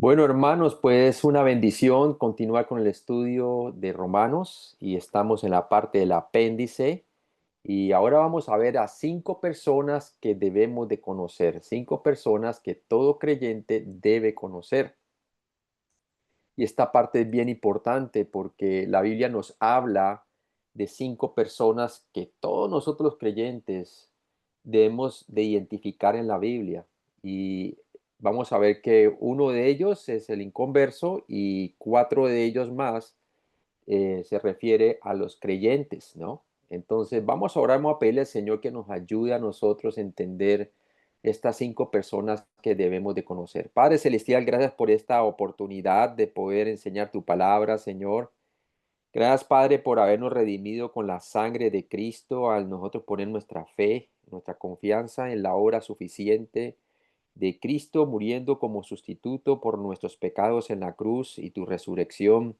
Bueno, hermanos, pues una bendición continuar con el estudio de Romanos y estamos en la parte del apéndice y ahora vamos a ver a 5 personas que debemos de conocer, 5 personas que todo creyente debe conocer. Y esta parte es bien importante porque la Biblia nos habla de 5 personas que todos nosotros los creyentes debemos de identificar en la Biblia. Y vamos a ver que uno de ellos es el inconverso y 4 de ellos más se refiere a los creyentes, ¿no? Entonces vamos a orar, vamos a pedirle al Señor que nos ayude a nosotros a entender estas 5 personas que debemos de conocer. Padre Celestial, gracias por esta oportunidad de poder enseñar tu palabra, Señor. Gracias, Padre, por habernos redimido con la sangre de Cristo al nosotros poner nuestra fe, nuestra confianza en la obra suficiente de Cristo muriendo como sustituto por nuestros pecados en la cruz y tu resurrección.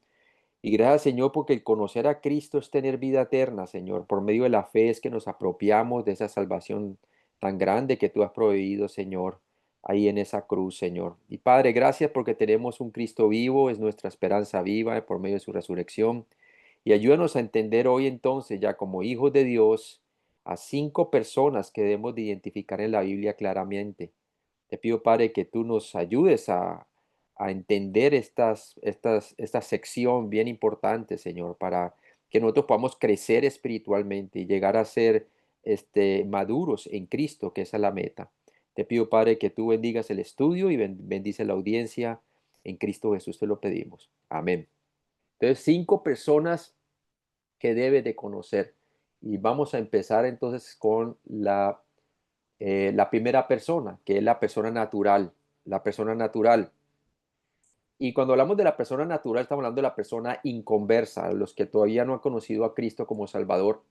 Y gracias, Señor, porque el conocer a Cristo es tener vida eterna, Señor. Por medio de la fe es que nos apropiamos de esa salvación tan grande que tú has proveído, Señor, ahí en esa cruz, Señor. Y Padre, gracias porque tenemos un Cristo vivo, es nuestra esperanza viva por medio de su resurrección. Y ayúdanos a entender hoy entonces, ya como hijos de Dios, a 5 personas que debemos de identificar en la Biblia claramente. Te pido, Padre, que tú nos ayudes a entender esta sección bien importante, Señor, para que nosotros podamos crecer espiritualmente y llegar a ser maduros en Cristo, que esa es la meta. Te pido, Padre, que tú bendigas el estudio y bendice la audiencia. En Cristo Jesús te lo pedimos. Amén. Entonces, 5 personas que debes de conocer. Y vamos a empezar entonces con la primera persona, que es la persona natural. La persona natural. Y cuando hablamos de la persona natural, estamos hablando de la persona inconversa, los que todavía no han conocido a Cristo como Salvador.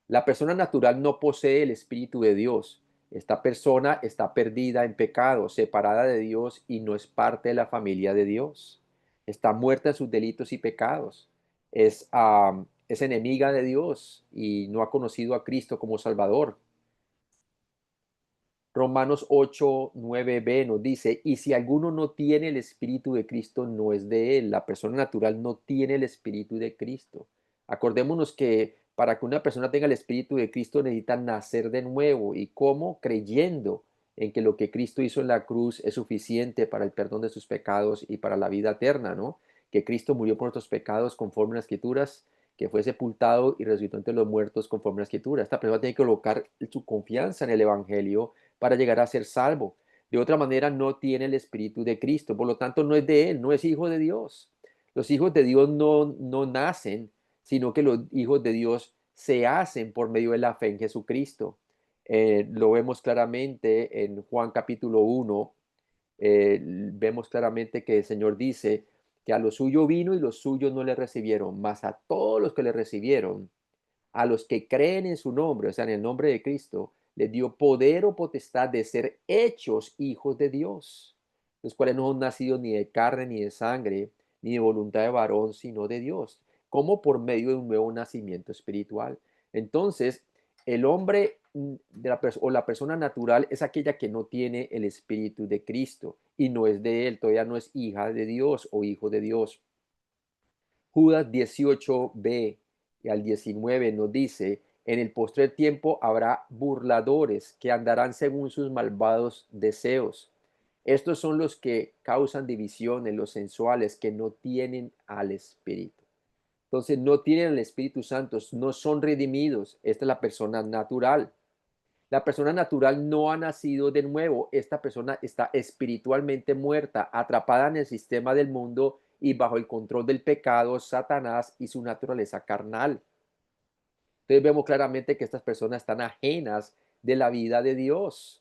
La persona natural no posee el Espíritu de Dios. Esta persona está perdida en pecado, separada de Dios y no es parte de la familia de Dios. Está muerta en sus delitos y pecados. Es enemiga de Dios y no ha conocido a Cristo como Salvador. Romanos 8:9b nos dice, y si alguno no tiene el Espíritu de Cristo, no es de él. La persona natural no tiene el Espíritu de Cristo. Acordémonos que para que una persona tenga el Espíritu de Cristo necesita nacer de nuevo. ¿Y cómo? Creyendo en que lo que Cristo hizo en la cruz es suficiente para el perdón de sus pecados y para la vida eterna, ¿no? Que Cristo murió por nuestros pecados conforme a las Escrituras, que fue sepultado y resucitó entre los muertos conforme a la Escritura. Esta persona tiene que colocar su confianza en el Evangelio para llegar a ser salvo. De otra manera, no tiene el Espíritu de Cristo, por lo tanto, no es de él, no es hijo de Dios. Los hijos de Dios no nacen, sino que los hijos de Dios se hacen por medio de la fe en Jesucristo. Lo vemos claramente en Juan capítulo 1. Vemos claramente que el Señor dice que a lo suyo vino y los suyos no le recibieron, mas a todos los que le recibieron, a los que creen en su nombre, o sea, en el nombre de Cristo, les dio poder o potestad de ser hechos hijos de Dios, los cuales no han nacido ni de carne ni de sangre, ni de voluntad de varón, sino de Dios, como por medio de un nuevo nacimiento espiritual. Entonces, el hombre o la persona natural es aquella que no tiene el Espíritu de Cristo y no es de él, todavía no es hija de Dios o hijo de Dios. Judas 18b y al 19 nos dice, en el postrer tiempo habrá burladores que andarán según sus malvados deseos. Estos son los que causan divisiones, los sensuales, que no tienen al Espíritu. Entonces no tienen al Espíritu Santo, no son redimidos. Esta es la persona natural. La persona natural no ha nacido de nuevo. Esta persona está espiritualmente muerta, atrapada en el sistema del mundo y bajo el control del pecado, Satanás y su naturaleza carnal. Entonces vemos claramente que estas personas están ajenas de la vida de Dios.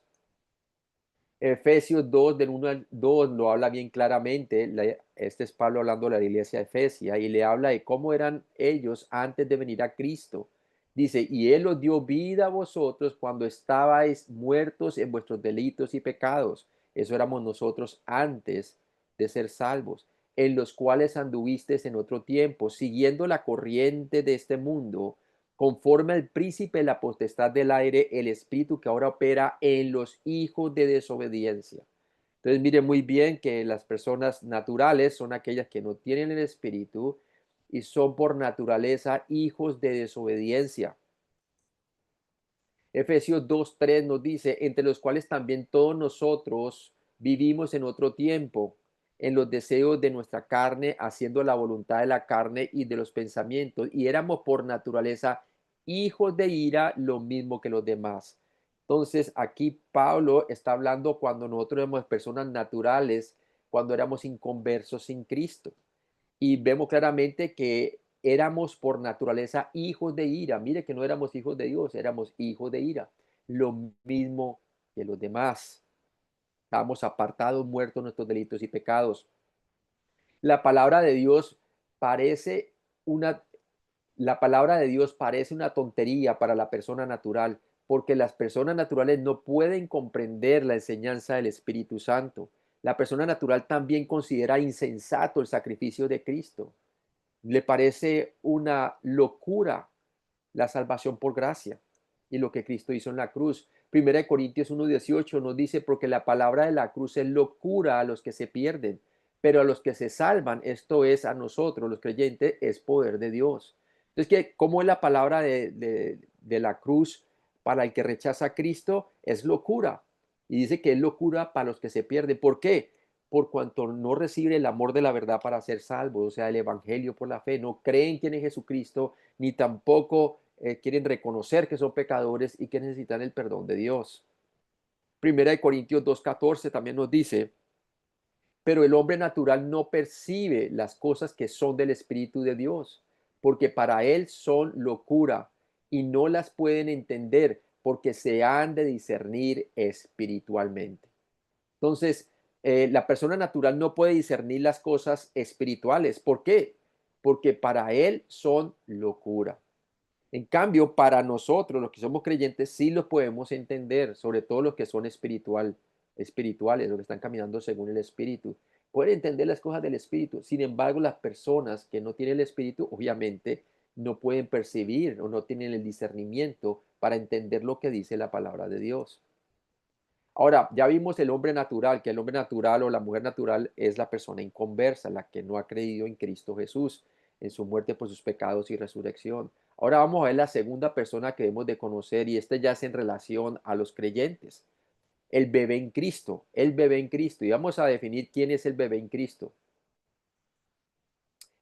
Efesios 2, del 1 al 2, lo habla bien claramente. Este es Pablo hablando de la iglesia de Efesia y le habla de cómo eran ellos antes de venir a Cristo. Dice, y Él os dio vida a vosotros cuando estabais muertos en vuestros delitos y pecados. Eso éramos nosotros antes de ser salvos, en los cuales anduvisteis en otro tiempo, siguiendo la corriente de este mundo, conforme al príncipe de la potestad del aire, el espíritu que ahora opera en los hijos de desobediencia. Entonces, mire muy bien que las personas naturales son aquellas que no tienen el espíritu y son por naturaleza hijos de desobediencia. Efesios 2:3 nos dice, entre los cuales también todos nosotros vivimos en otro tiempo, en los deseos de nuestra carne, haciendo la voluntad de la carne y de los pensamientos, y éramos por naturaleza hijos de ira, lo mismo que los demás. Entonces, aquí Pablo está hablando cuando nosotros éramos personas naturales, cuando éramos inconversos sin Cristo. Y vemos claramente que éramos por naturaleza hijos de ira. Mire que no éramos hijos de Dios, éramos hijos de ira. Lo mismo que los demás. Estábamos apartados, muertos en nuestros delitos y pecados. La palabra de Dios parece una, la palabra de Dios parece una tontería para la persona natural, porque las personas naturales no pueden comprender la enseñanza del Espíritu Santo. La persona natural también considera insensato el sacrificio de Cristo. Le parece una locura la salvación por gracia y lo que Cristo hizo en la cruz. Primera de Corintios 1:18 nos dice, porque la palabra de la cruz es locura a los que se pierden, pero a los que se salvan, esto es a nosotros, los creyentes, es poder de Dios. Entonces, ¿cómo es la palabra de la cruz para el que rechaza a Cristo? Es locura. Y dice que es locura para los que se pierden. ¿Por qué? Por cuanto no recibe el amor de la verdad para ser salvo, o sea, el evangelio por la fe, no creen quién es Jesucristo, ni tampoco quieren reconocer que son pecadores y que necesitan el perdón de Dios. Primera de Corintios 2:14 también nos dice, pero el hombre natural no percibe las cosas que son del Espíritu de Dios, porque para él son locura y no las pueden entender porque se han de discernir espiritualmente. Entonces, la persona natural no puede discernir las cosas espirituales. ¿Por qué? Porque para él son locura. En cambio, para nosotros, los que somos creyentes, sí los podemos entender, sobre todo los que son espirituales, los que están caminando según el Espíritu. Pueden entender las cosas del Espíritu. Sin embargo, las personas que no tienen el Espíritu, obviamente, no pueden percibir o no tienen el discernimiento para entender lo que dice la palabra de Dios. Ahora, ya vimos el hombre natural, que el hombre natural o la mujer natural es la persona inconversa, la que no ha creído en Cristo Jesús, en su muerte por sus pecados y resurrección. Ahora vamos a ver la segunda persona que debemos de conocer y este ya es en relación a los creyentes. El bebé en Cristo, el bebé en Cristo. Y vamos a definir quién es el bebé en Cristo.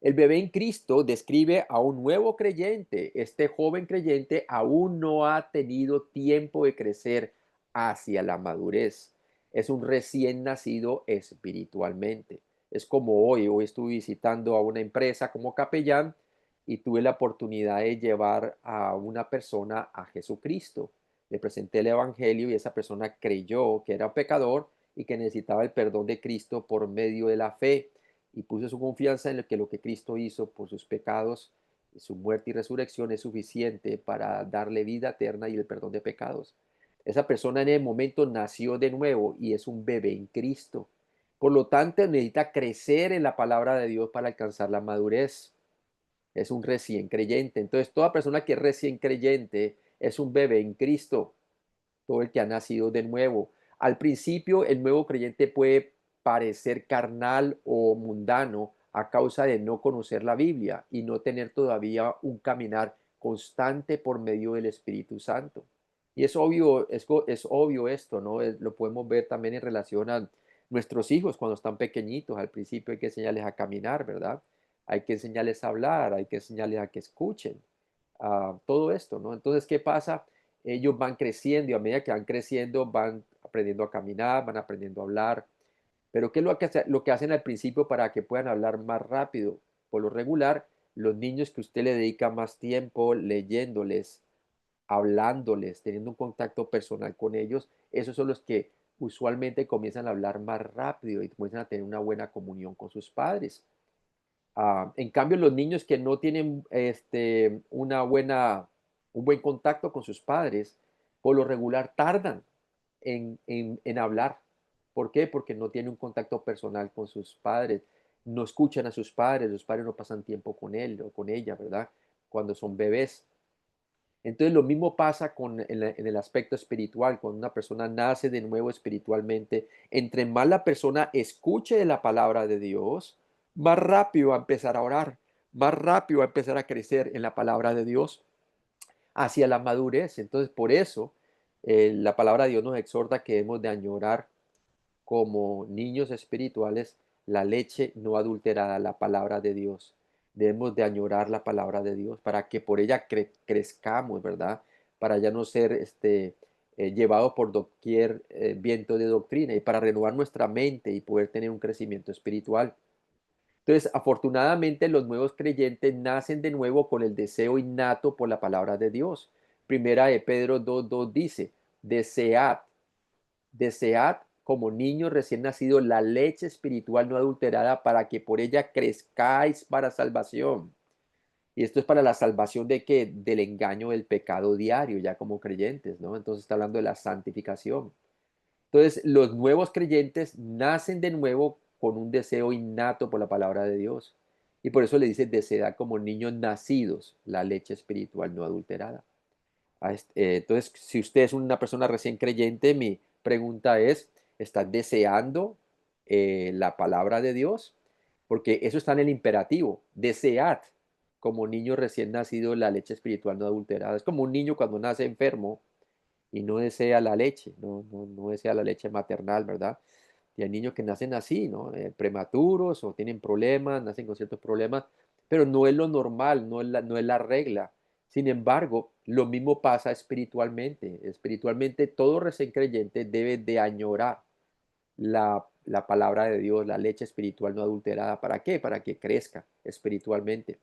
El bebé en Cristo describe a un nuevo creyente. Este joven creyente aún no ha tenido tiempo de crecer hacia la madurez. Es un recién nacido espiritualmente. Es como hoy estuve visitando a una empresa como capellán y tuve la oportunidad de llevar a una persona a Jesucristo. Le presenté el Evangelio y esa persona creyó que era pecador y que necesitaba el perdón de Cristo por medio de la fe y puso su confianza en lo que Cristo hizo por sus pecados, su muerte y resurrección es suficiente para darle vida eterna y el perdón de pecados. Esa persona en el momento nació de nuevo y es un bebé en Cristo. Por lo tanto, necesita crecer en la palabra de Dios para alcanzar la madurez. Es un recién creyente. Entonces, toda persona que es recién creyente es un bebé en Cristo, todo el que ha nacido de nuevo. Al principio, el nuevo creyente puede parecer carnal o mundano a causa de no conocer la Biblia y no tener todavía un caminar constante por medio del Espíritu Santo. Y es obvio, es obvio esto, ¿no? Lo podemos ver también en relación a nuestros hijos cuando están pequeñitos. Al principio hay que enseñarles a caminar, ¿verdad? Hay que enseñarles a hablar, hay que enseñarles a que escuchen. Todo esto, ¿no? Entonces, ¿qué pasa? Ellos van creciendo y a medida que van creciendo van aprendiendo a caminar, van aprendiendo a hablar. Pero ¿qué es lo que hacen al principio para que puedan hablar más rápido? Por lo regular, los niños que usted le dedica más tiempo leyéndoles, hablándoles, teniendo un contacto personal con ellos, esos son los que usualmente comienzan a hablar más rápido y comienzan a tener una buena comunión con sus padres. En cambio, los niños que no tienen un buen contacto con sus padres, por lo regular tardan en hablar. ¿Por qué? Porque no tienen un contacto personal con sus padres, no escuchan a sus padres, los padres no pasan tiempo con él o con ella, ¿verdad? Cuando son bebés. Entonces lo mismo pasa en el aspecto espiritual, cuando una persona nace de nuevo espiritualmente, entre más la persona escuche de la palabra de Dios, más rápido va a empezar a orar, más rápido va a empezar a crecer en la palabra de Dios hacia la madurez. Entonces por eso la palabra de Dios nos exhorta que debemos de añorar como niños espirituales la leche no adulterada, la palabra de Dios. Debemos de añorar la palabra de Dios para que por ella crezcamos, ¿verdad? Para ya no ser llevados por doquier viento de doctrina y para renovar nuestra mente y poder tener un crecimiento espiritual. Entonces, afortunadamente, los nuevos creyentes nacen de nuevo con el deseo innato por la palabra de Dios. Primera de Pedro 2:2 dice, desead como niños recién nacidos la leche espiritual no adulterada para que por ella crezcáis para salvación. Y esto es para la salvación de que del engaño del pecado diario, ya como creyentes, ¿no? Entonces está hablando de la santificación. Entonces, los nuevos creyentes nacen de nuevo con un deseo innato por la palabra de Dios. Y por eso le dice, desead como niños nacidos la leche espiritual no adulterada. Entonces, si usted es una persona recién creyente, mi pregunta es, ¿estás deseando la palabra de Dios? Porque eso está en el imperativo, desead como niño recién nacido la leche espiritual no adulterada. Es como un niño cuando nace enfermo y no desea la leche, no desea la leche maternal, ¿verdad? Y hay niños que nacen así, ¿no? Prematuros o tienen problemas, nacen con ciertos problemas, pero no es lo normal, no es la regla. Sin embargo, lo mismo pasa espiritualmente. Espiritualmente, todo recién creyente debe de añorar la palabra de Dios, la leche espiritual no adulterada. ¿Para qué? Para que crezca espiritualmente.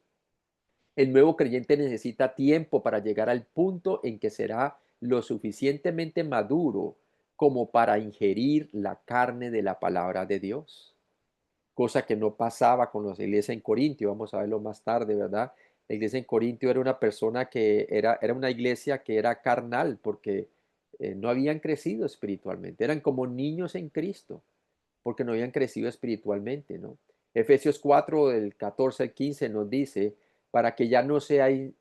El nuevo creyente necesita tiempo para llegar al punto en que será lo suficientemente maduro como para ingerir la carne de la palabra de Dios, cosa que no pasaba con las iglesias en Corintio, vamos a verlo más tarde, ¿verdad? La iglesia en Corintio era una persona que era una iglesia que era carnal porque no habían crecido espiritualmente, eran como niños en Cristo porque no habían crecido espiritualmente, ¿no? Efesios 4, del 14 al 15 nos dice, para que ya no seáis,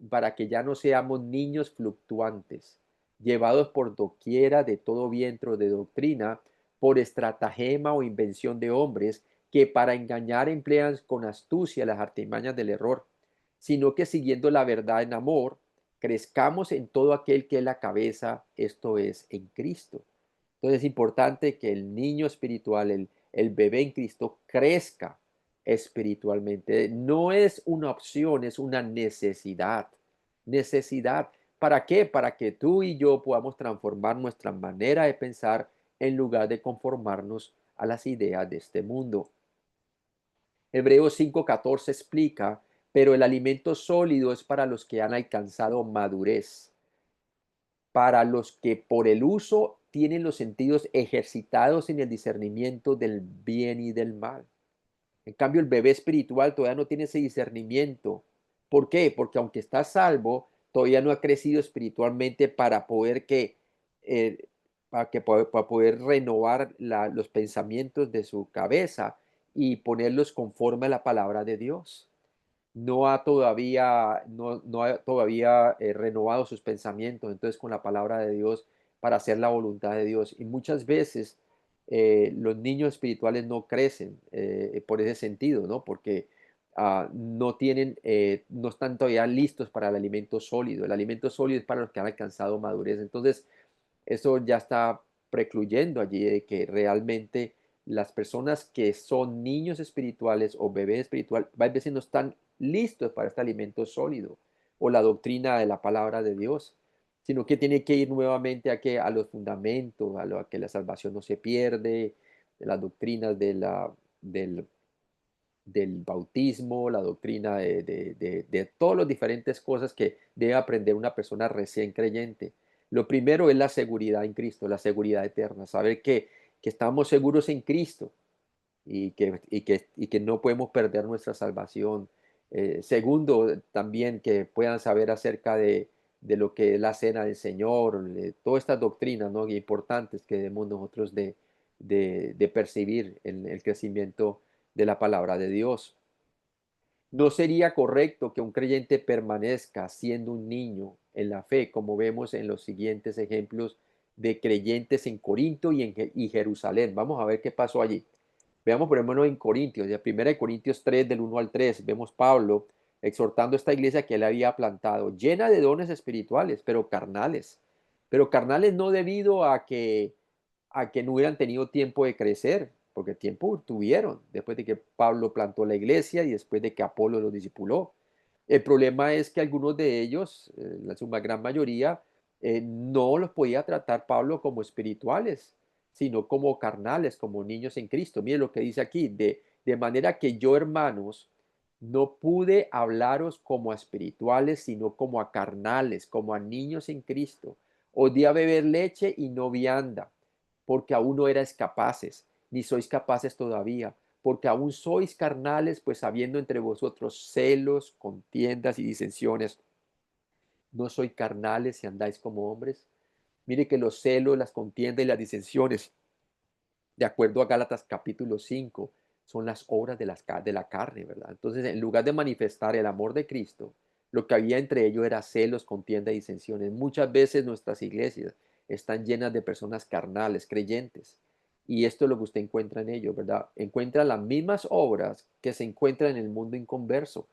para que ya no seamos niños fluctuantes, llevados por doquiera de todo viento de doctrina, por estratagema o invención de hombres, que para engañar emplean con astucia las artimañas del error, sino que siguiendo la verdad en amor, crezcamos en todo aquel que es la cabeza, esto es, en Cristo. Entonces es importante que el niño espiritual, el bebé en Cristo, crezca espiritualmente. No es una opción, es una necesidad. Necesidad. ¿Para qué? Para que tú y yo podamos transformar nuestra manera de pensar en lugar de conformarnos a las ideas de este mundo. Hebreos 5:14 explica, pero el alimento sólido es para los que han alcanzado madurez, para los que por el uso tienen los sentidos ejercitados en el discernimiento del bien y del mal. En cambio, el bebé espiritual todavía no tiene ese discernimiento. ¿Por qué? Porque aunque está salvo, todavía no ha crecido espiritualmente para poder eh, para poder renovar los pensamientos de su cabeza y ponerlos conforme a la palabra de Dios. No ha todavía renovado sus pensamientos, entonces con la palabra de Dios para hacer la voluntad de Dios. Y muchas veces los niños espirituales no crecen por ese sentido, ¿no? Porque no están todavía listos para el alimento sólido. El alimento sólido es para los que han alcanzado madurez. Entonces, eso ya está precluyendo allí de que realmente las personas que son niños espirituales o bebés espiritual, a veces no están listos para este alimento sólido o la doctrina de la palabra de Dios, sino que tiene que ir nuevamente a los fundamentos, a que la salvación no se pierde, de las doctrinas del, del bautismo, la doctrina de todas las diferentes cosas que debe aprender una persona recién creyente. Lo primero es la seguridad en Cristo, la seguridad eterna, saber que estamos seguros en Cristo y que no podemos perder nuestra salvación. Segundo, también que puedan saber acerca de lo que es la cena del Señor, todas estas doctrinas, ¿no? Importantes que debemos nosotros de percibir en el crecimiento de la palabra de Dios. No sería correcto que un creyente permanezca siendo un niño en la fe, como vemos en los siguientes ejemplos de creyentes en Corinto y Jerusalén. Vamos a ver qué pasó allí. Veamos por ejemplo en Corintios, de 1 Corintios 3, del 1 al 3, vemos Pablo exhortando a esta iglesia que él había plantado, llena de dones espirituales, pero carnales no debido a que no hubieran tenido tiempo de crecer, porque tiempo tuvieron después de que Pablo plantó la iglesia y después de que Apolo los discipuló. El problema es que algunos de ellos, la suma gran mayoría, no los podía tratar Pablo como espirituales, sino como carnales, como niños en Cristo. Miren lo que dice aquí, de manera que yo, hermanos, no pude hablaros como a espirituales, sino como a carnales, como a niños en Cristo. Os di a beber leche y no vianda, porque aún no erais capaces, ni sois capaces todavía, porque aún sois carnales, pues habiendo entre vosotros celos, contiendas y disensiones, ¿no sois carnales y andáis como hombres? Mire que los celos, las contiendas y las disensiones, de acuerdo a Gálatas capítulo 5, son las obras de la carne, ¿verdad? Entonces, en lugar de manifestar el amor de Cristo, lo que había entre ellos era celos, contienda y disensiones. Muchas veces nuestras iglesias están llenas de personas carnales, creyentes, y esto es lo que usted encuentra en ellos, ¿verdad? Encuentra las mismas obras que se encuentran en el mundo inconverso,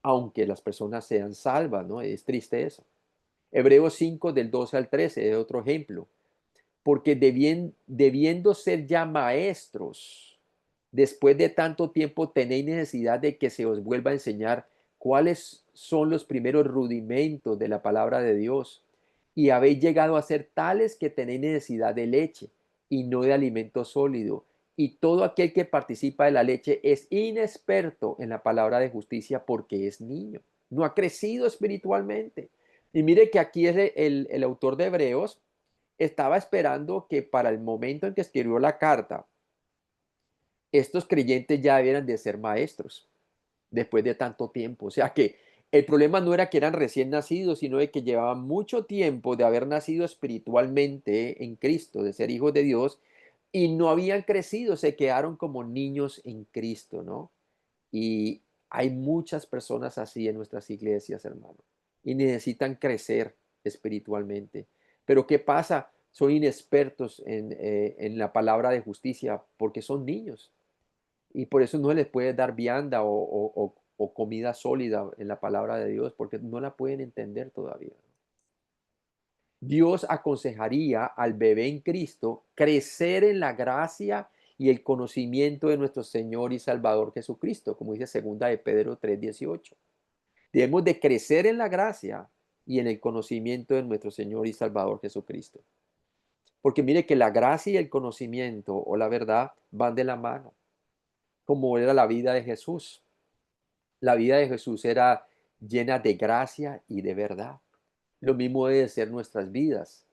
aunque las personas sean salvas, ¿no? Es triste eso. Hebreos 5 del 12 al 13 es otro ejemplo, porque debiendo ser ya maestros, después de tanto tiempo tenéis necesidad de que se os vuelva a enseñar cuáles son los primeros rudimentos de la palabra de Dios, y habéis llegado a ser tales que tenéis necesidad de leche y no de alimento sólido. Y todo aquel que participa de la leche es inexperto en la palabra de justicia porque es niño, no ha crecido espiritualmente. Y mire que aquí es el autor de Hebreos estaba esperando que para el momento en que escribió la carta, estos creyentes ya debieran de ser maestros después de tanto tiempo. O sea que el problema no era que eran recién nacidos, sino de que llevaban mucho tiempo de haber nacido espiritualmente en Cristo, de ser hijos de Dios, y no habían crecido, se quedaron como niños en Cristo, ¿no? Y hay muchas personas así en nuestras iglesias, hermano, y necesitan crecer espiritualmente. Pero ¿qué pasa? Son inexpertos en la palabra de justicia porque son niños y por eso no les puede dar vianda o comida sólida en la palabra de Dios porque no la pueden entender todavía. Dios aconsejaría al bebé en Cristo crecer en la gracia y el conocimiento de nuestro Señor y Salvador Jesucristo, como dice segunda de Pedro 3:18. Debemos de crecer en la gracia y en el conocimiento de nuestro Señor y Salvador Jesucristo. Porque mire que la gracia y el conocimiento o la verdad van de la mano, como era la vida de Jesús. La vida de Jesús era llena de gracia y de verdad. Lo mismo debe ser nuestras vidas.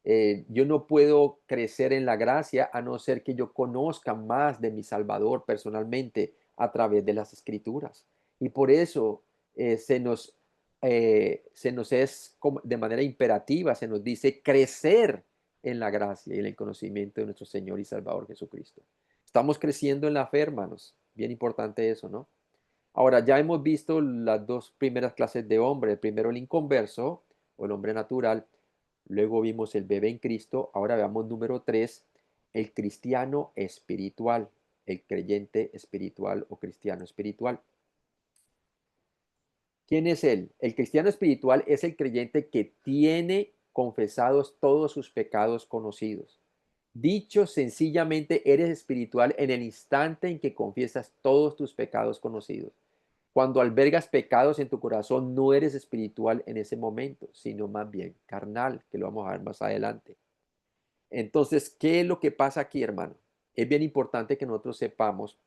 Yo no puedo crecer en la gracia a no ser que yo conozca más de mi Salvador personalmente a través de las Escrituras. Y por eso se nos es de manera imperativa, se nos dice crecer en la gracia y en el conocimiento de nuestro Señor y Salvador Jesucristo. Estamos creciendo en la fe, hermanos. Bien importante eso, ¿no? Ahora, ya hemos visto las dos primeras clases de hombre. El primero, el inconverso o el hombre natural. Luego vimos el bebé en Cristo. Ahora veamos número 3, el cristiano espiritual, el creyente espiritual o cristiano espiritual. ¿Quién es él? El cristiano espiritual es el creyente que tiene confesados todos sus pecados conocidos. Dicho sencillamente, eres espiritual en el instante en que confiesas todos tus pecados conocidos. Cuando albergas pecados en tu corazón, no eres espiritual en ese momento, sino más bien carnal, que lo vamos a ver más adelante. Entonces, ¿qué es lo que pasa aquí, hermano? Es bien importante que nosotros sepamos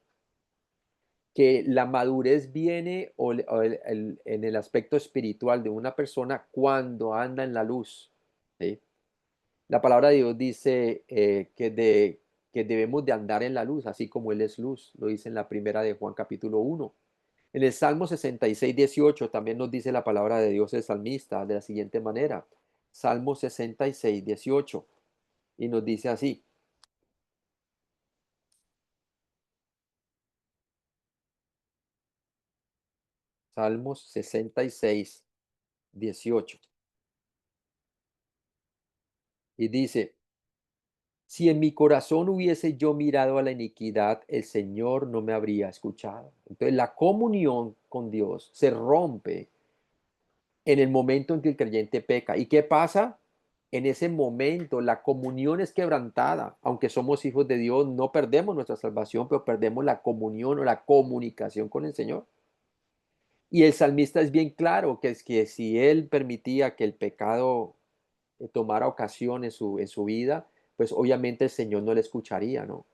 que la madurez viene en el aspecto espiritual de una persona cuando anda en la luz. ¿Sí? La palabra de Dios dice que debemos de andar en la luz, así como Él es luz. Lo dice en la primera de Juan capítulo 1. En el Salmo 66:18 también nos dice la palabra de Dios el salmista de la siguiente manera. Salmo 66:18. Y nos dice así. Salmos 66, 18. Y dice, si en mi corazón hubiese yo mirado a la iniquidad, el Señor no me habría escuchado. Entonces la comunión con Dios se rompe en el momento en que el creyente peca. ¿Y qué pasa? En ese momento la comunión es quebrantada. Aunque somos hijos de Dios, no perdemos nuestra salvación, pero perdemos la comunión o la comunicación con el Señor. Y el salmista es bien claro que es que si él permitía que el pecado tomara ocasión en su vida, pues obviamente el Señor no le escucharía, ¿no?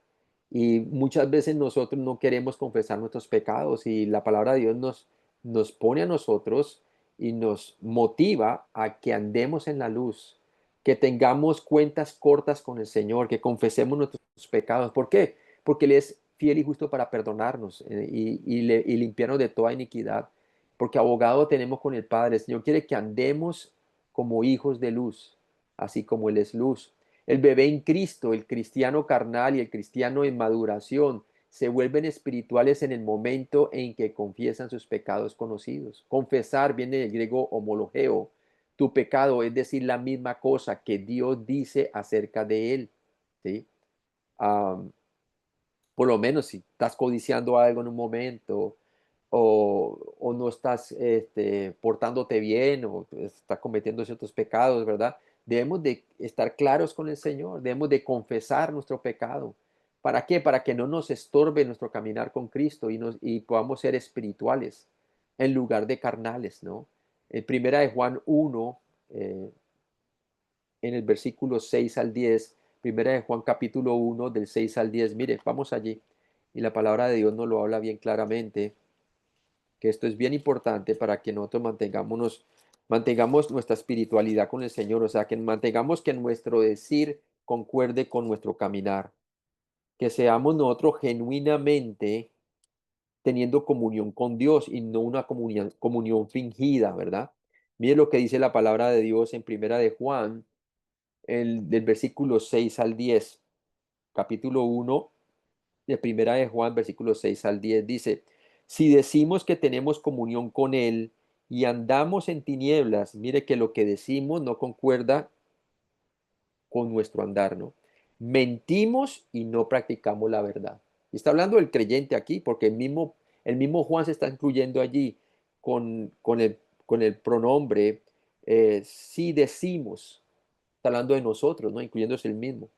Y muchas veces nosotros no queremos confesar nuestros pecados y la palabra de Dios nos pone a nosotros y nos motiva a que andemos en la luz, que tengamos cuentas cortas con el Señor, que confesemos nuestros pecados. ¿Por qué? Porque Él es fiel y justo para perdonarnos y limpiarnos de toda iniquidad. Porque abogado tenemos con el Padre. El Señor quiere que andemos como hijos de luz, así como Él es luz. El bebé en Cristo, el cristiano carnal y el cristiano en maduración se vuelven espirituales en el momento en que confiesan sus pecados conocidos. Confesar viene del griego homologeo, tu pecado, es decir, la misma cosa que Dios dice acerca de él, ¿sí? Am, por lo menos si estás codiciando algo en un momento o no estás portándote bien o estás cometiendo ciertos pecados, ¿verdad? Debemos de estar claros con el Señor, debemos de confesar nuestro pecado. ¿Para qué? Para que no nos estorbe nuestro caminar con Cristo y podamos ser espirituales en lugar de carnales, ¿no? En primera de Juan 1, eh, en el versículo 6 al 10, primera de Juan capítulo 1 del 6 al 10, mire, vamos allí. Y la palabra de Dios nos lo habla bien claramente, que esto es bien importante para que nosotros mantengamos nuestra espiritualidad con el Señor, o sea, que mantengamos que nuestro decir concuerde con nuestro caminar, que seamos nosotros genuinamente teniendo comunión con Dios y no una comunión fingida, ¿verdad? Mire lo que dice la palabra de Dios en primera de Juan, del versículo 6 al 10, capítulo 1 de primera de Juan, versículo 6 al 10, dice, si decimos que tenemos comunión con Él y andamos en tinieblas, mire que lo que decimos no concuerda con nuestro andar, ¿no? Mentimos y no practicamos la verdad. Y está hablando del creyente aquí, porque el mismo Juan se está incluyendo allí con el pronombre, si decimos, está hablando de nosotros, ¿no? Incluyéndose el mismo,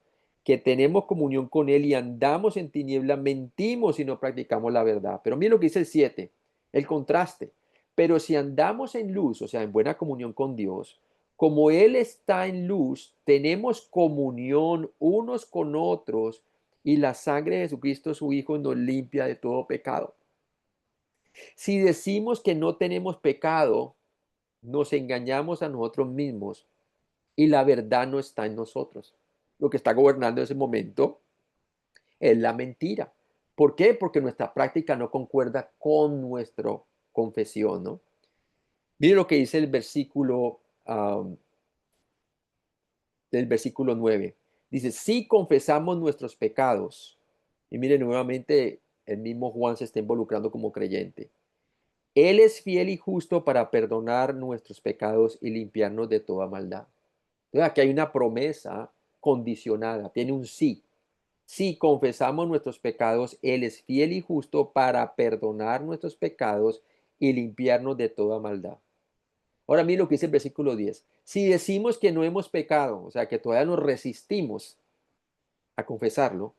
que tenemos comunión con Él y andamos en tiniebla, mentimos y no practicamos la verdad. Pero mira lo que dice el 7, el contraste. Pero si andamos en luz, o sea, en buena comunión con Dios, como Él está en luz, tenemos comunión unos con otros y la sangre de Jesucristo, su Hijo, nos limpia de todo pecado. Si decimos que no tenemos pecado, nos engañamos a nosotros mismos y la verdad no está en nosotros. Lo que está gobernando en ese momento es la mentira. ¿Por qué? Porque nuestra práctica no concuerda con nuestra confesión, ¿no? Mire lo que dice el versículo del versículo 9. Dice, si confesamos nuestros pecados, y mire nuevamente, el mismo Juan se está involucrando como creyente. Él es fiel y justo para perdonar nuestros pecados y limpiarnos de toda maldad. Entonces, aquí hay una promesa condicionada, tiene un sí. Si confesamos nuestros pecados, Él es fiel y justo para perdonar nuestros pecados y limpiarnos de toda maldad. Ahora mira lo que dice el versículo 10. Si decimos que no hemos pecado, o sea, que todavía nos resistimos a confesarlo,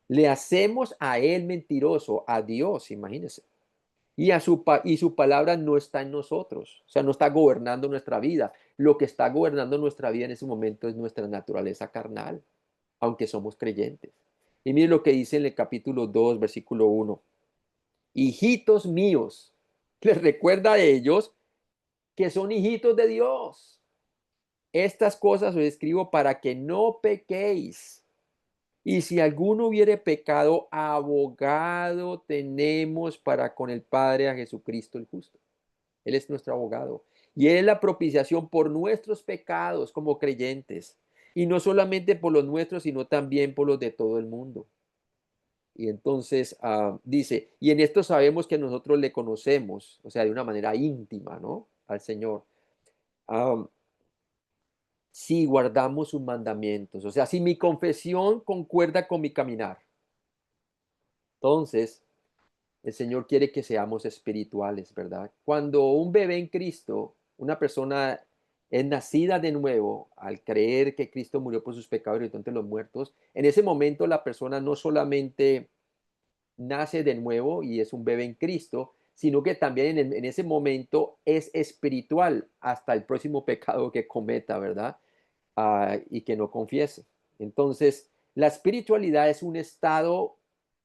le hacemos a Él mentiroso, a Dios, imagínense. Y su palabra no está en nosotros, o sea, no está gobernando nuestra vida. Lo que está gobernando nuestra vida en ese momento es nuestra naturaleza carnal, aunque somos creyentes. Y mire lo que dice en el capítulo 2 versículo 1. Hijitos míos, les recuerda a ellos que son hijitos de Dios. Estas cosas os escribo para que no pequéis. Y si alguno hubiere pecado, abogado tenemos para con el Padre a Jesucristo el justo. Él es nuestro abogado. Y Él es la propiciación por nuestros pecados como creyentes. Y no solamente por los nuestros, sino también por los de todo el mundo. Y entonces dice, y en esto sabemos que nosotros le conocemos, o sea, de una manera íntima, ¿no? Al Señor. Ah, si guardamos sus mandamientos, o sea, si mi confesión concuerda con mi caminar, entonces el Señor quiere que seamos espirituales, ¿verdad? Cuando un bebé en Cristo, una persona es nacida de nuevo al creer que Cristo murió por sus pecados y resucitó entre los muertos, en ese momento la persona no solamente nace de nuevo y es un bebé en Cristo, sino que también en ese momento es espiritual hasta el próximo pecado que cometa, ¿verdad? Y que no confiese. Entonces, la espiritualidad es un estado,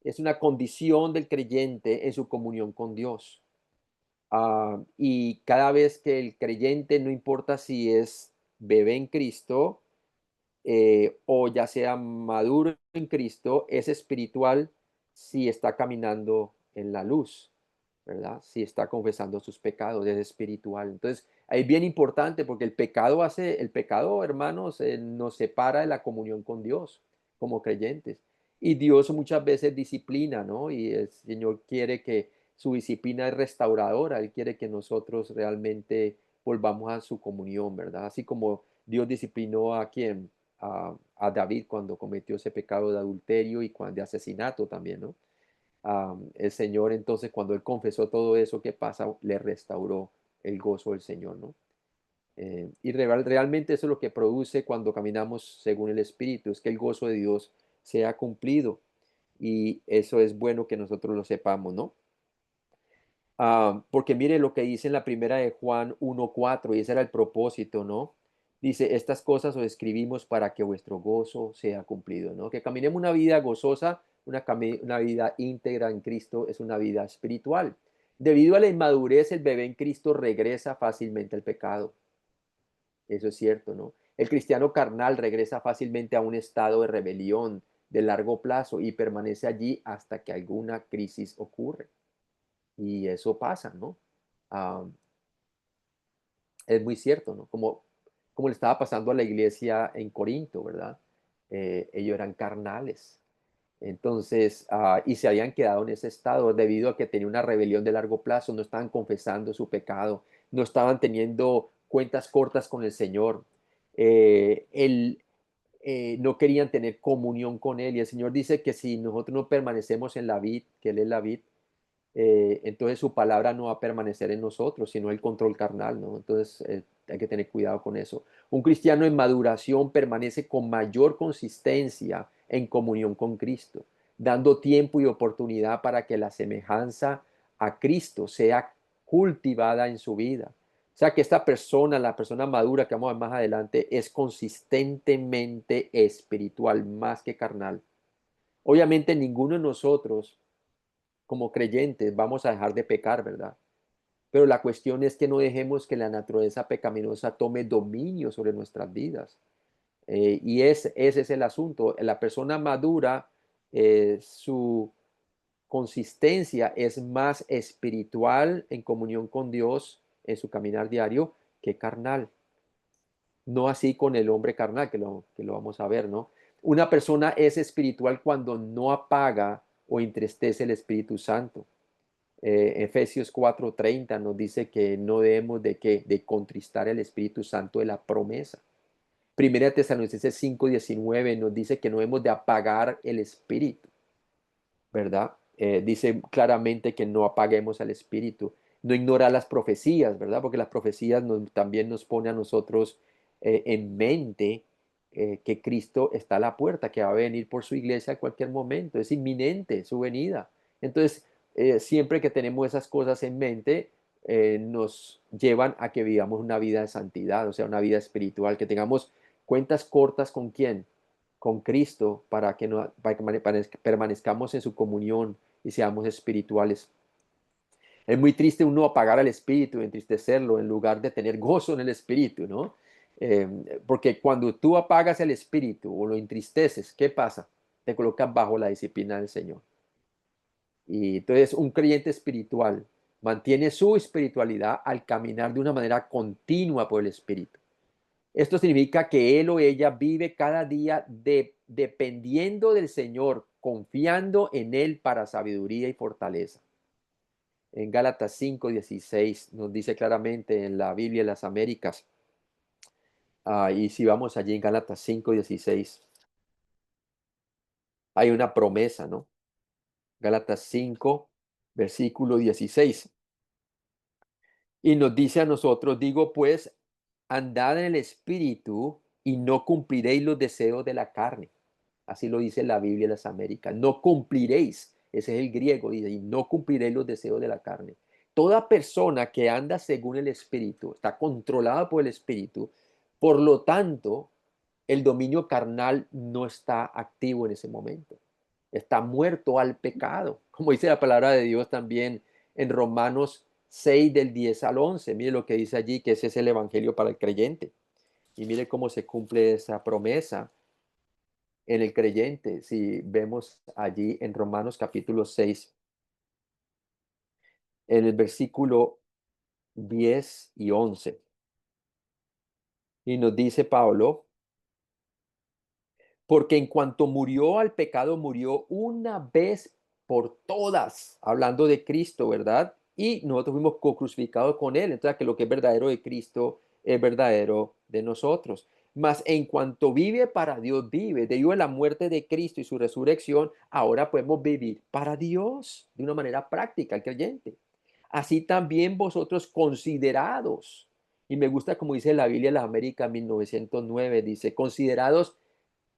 es una condición del creyente en su comunión con Dios. Y cada vez que el creyente, no importa si es bebé en Cristo o ya sea maduro en Cristo, es espiritual si está caminando en la luz, ¿verdad? Si está confesando sus pecados, es espiritual. Entonces, ahí es bien importante porque el pecado, hermanos, nos separa de la comunión con Dios como creyentes. Y Dios muchas veces disciplina, ¿no? Y el Señor quiere que su disciplina es restauradora, Él quiere que nosotros realmente volvamos a su comunión, ¿verdad? Así como Dios disciplinó a quien, a David cuando cometió ese pecado de adulterio y de asesinato también, ¿no? El Señor entonces cuando él confesó todo eso, ¿qué pasa? Le restauró el gozo del Señor, ¿no? Y realmente eso es lo que produce cuando caminamos según el Espíritu, es que el gozo de Dios sea cumplido y eso es bueno que nosotros lo sepamos, ¿no? Porque mire lo que dice en la primera de Juan 1:4 y ese era el propósito, ¿no? Dice, estas cosas os escribimos para que vuestro gozo sea cumplido, ¿no? Que caminemos una vida gozosa, una vida íntegra en Cristo, es una vida espiritual. Debido a la inmadurez, el bebé en Cristo regresa fácilmente al pecado. Eso es cierto, ¿no? El cristiano carnal regresa fácilmente a un estado de rebelión de largo plazo y permanece allí hasta que alguna crisis ocurre. Y eso pasa, ¿no? Ah, es muy cierto, ¿no? Como le estaba pasando a la iglesia en Corinto, ¿verdad? Ellos eran carnales. Entonces, y se habían quedado en ese estado debido a que tenía una rebelión de largo plazo, no estaban confesando su pecado, no estaban teniendo cuentas cortas con el Señor. Él, no querían tener comunión con Él. Y el Señor dice que si nosotros no permanecemos en la vid, que Él es la vid, entonces su palabra no va a permanecer en nosotros, sino el control carnal, ¿no? Entonces hay que tener cuidado con eso. Un cristiano en maduración permanece con mayor consistencia en comunión con Cristo, dando tiempo y oportunidad para que la semejanza a Cristo sea cultivada en su vida. O sea que esta persona, la persona madura que vamos a ver más adelante, es consistentemente espiritual más que carnal. Obviamente ninguno de nosotros como creyentes vamos a dejar de pecar, ¿verdad? Pero la cuestión es que no dejemos que la naturaleza pecaminosa tome dominio sobre nuestras vidas. Ese es el asunto. La persona madura, su consistencia es más espiritual en comunión con Dios en su caminar diario que carnal. No así con el hombre carnal, que lo vamos a ver, ¿no? Una persona es espiritual cuando no apaga o entristece el Espíritu Santo. Efesios 4:30 nos dice que no debemos de contristar el Espíritu Santo de la promesa. Primera Tesalonicenses 5:19 nos dice que no debemos de apagar el Espíritu, ¿verdad? Dice claramente que no apaguemos al Espíritu, no ignorar las profecías, ¿verdad? Porque las profecías también nos pone a nosotros en mente que Cristo está a la puerta, que va a venir por su iglesia a cualquier momento, es inminente su venida. Entonces, siempre que tenemos esas cosas en mente, nos llevan a que vivamos una vida de santidad, o sea, una vida espiritual, que tengamos cuentas cortas con quién, con Cristo, para que permanezcamos en su comunión y seamos espirituales. Es muy triste uno apagar al espíritu, entristecerlo, en lugar de tener gozo en el espíritu, ¿no? Porque cuando tú apagas el espíritu o lo entristeces, ¿qué pasa? Te colocas bajo la disciplina del Señor. Y entonces un creyente espiritual mantiene su espiritualidad al caminar de una manera continua por el espíritu. Esto significa que él o ella vive cada día dependiendo del Señor confiando en Él para sabiduría y fortaleza. En Gálatas 5:16 nos dice claramente en la Biblia de las Américas, y si vamos allí en Gálatas 5:16, hay una promesa, ¿no? Gálatas 5, versículo 16. Y nos dice a nosotros, digo pues, andad en el Espíritu y no cumpliréis los deseos de la carne. Así lo dice la Biblia de las Américas. No cumpliréis, ese es el griego, dice, y no cumpliréis los deseos de la carne. Toda persona que anda según el Espíritu, está controlada por el Espíritu, por lo tanto, el dominio carnal no está activo en ese momento. Está muerto al pecado, como dice la palabra de Dios también en Romanos 6 del 10 al 11. Mire lo que dice allí, que ese es el evangelio para el creyente. Y mire cómo se cumple esa promesa en el creyente. Si vemos allí en Romanos capítulo 6, en el versículo 10 y 11. Y nos dice Pablo, porque en cuanto murió al pecado, murió una vez por todas, hablando de Cristo, ¿verdad? Y nosotros fuimos crucificados con Él. Entonces, que lo que es verdadero de Cristo es verdadero de nosotros. Mas en cuanto vive para Dios, vive. Debido a la muerte de Cristo y su resurrección, ahora podemos vivir para Dios de una manera práctica, el creyente. Así también vosotros considerados. Y me gusta como dice la Biblia de la América 1909, dice, considerados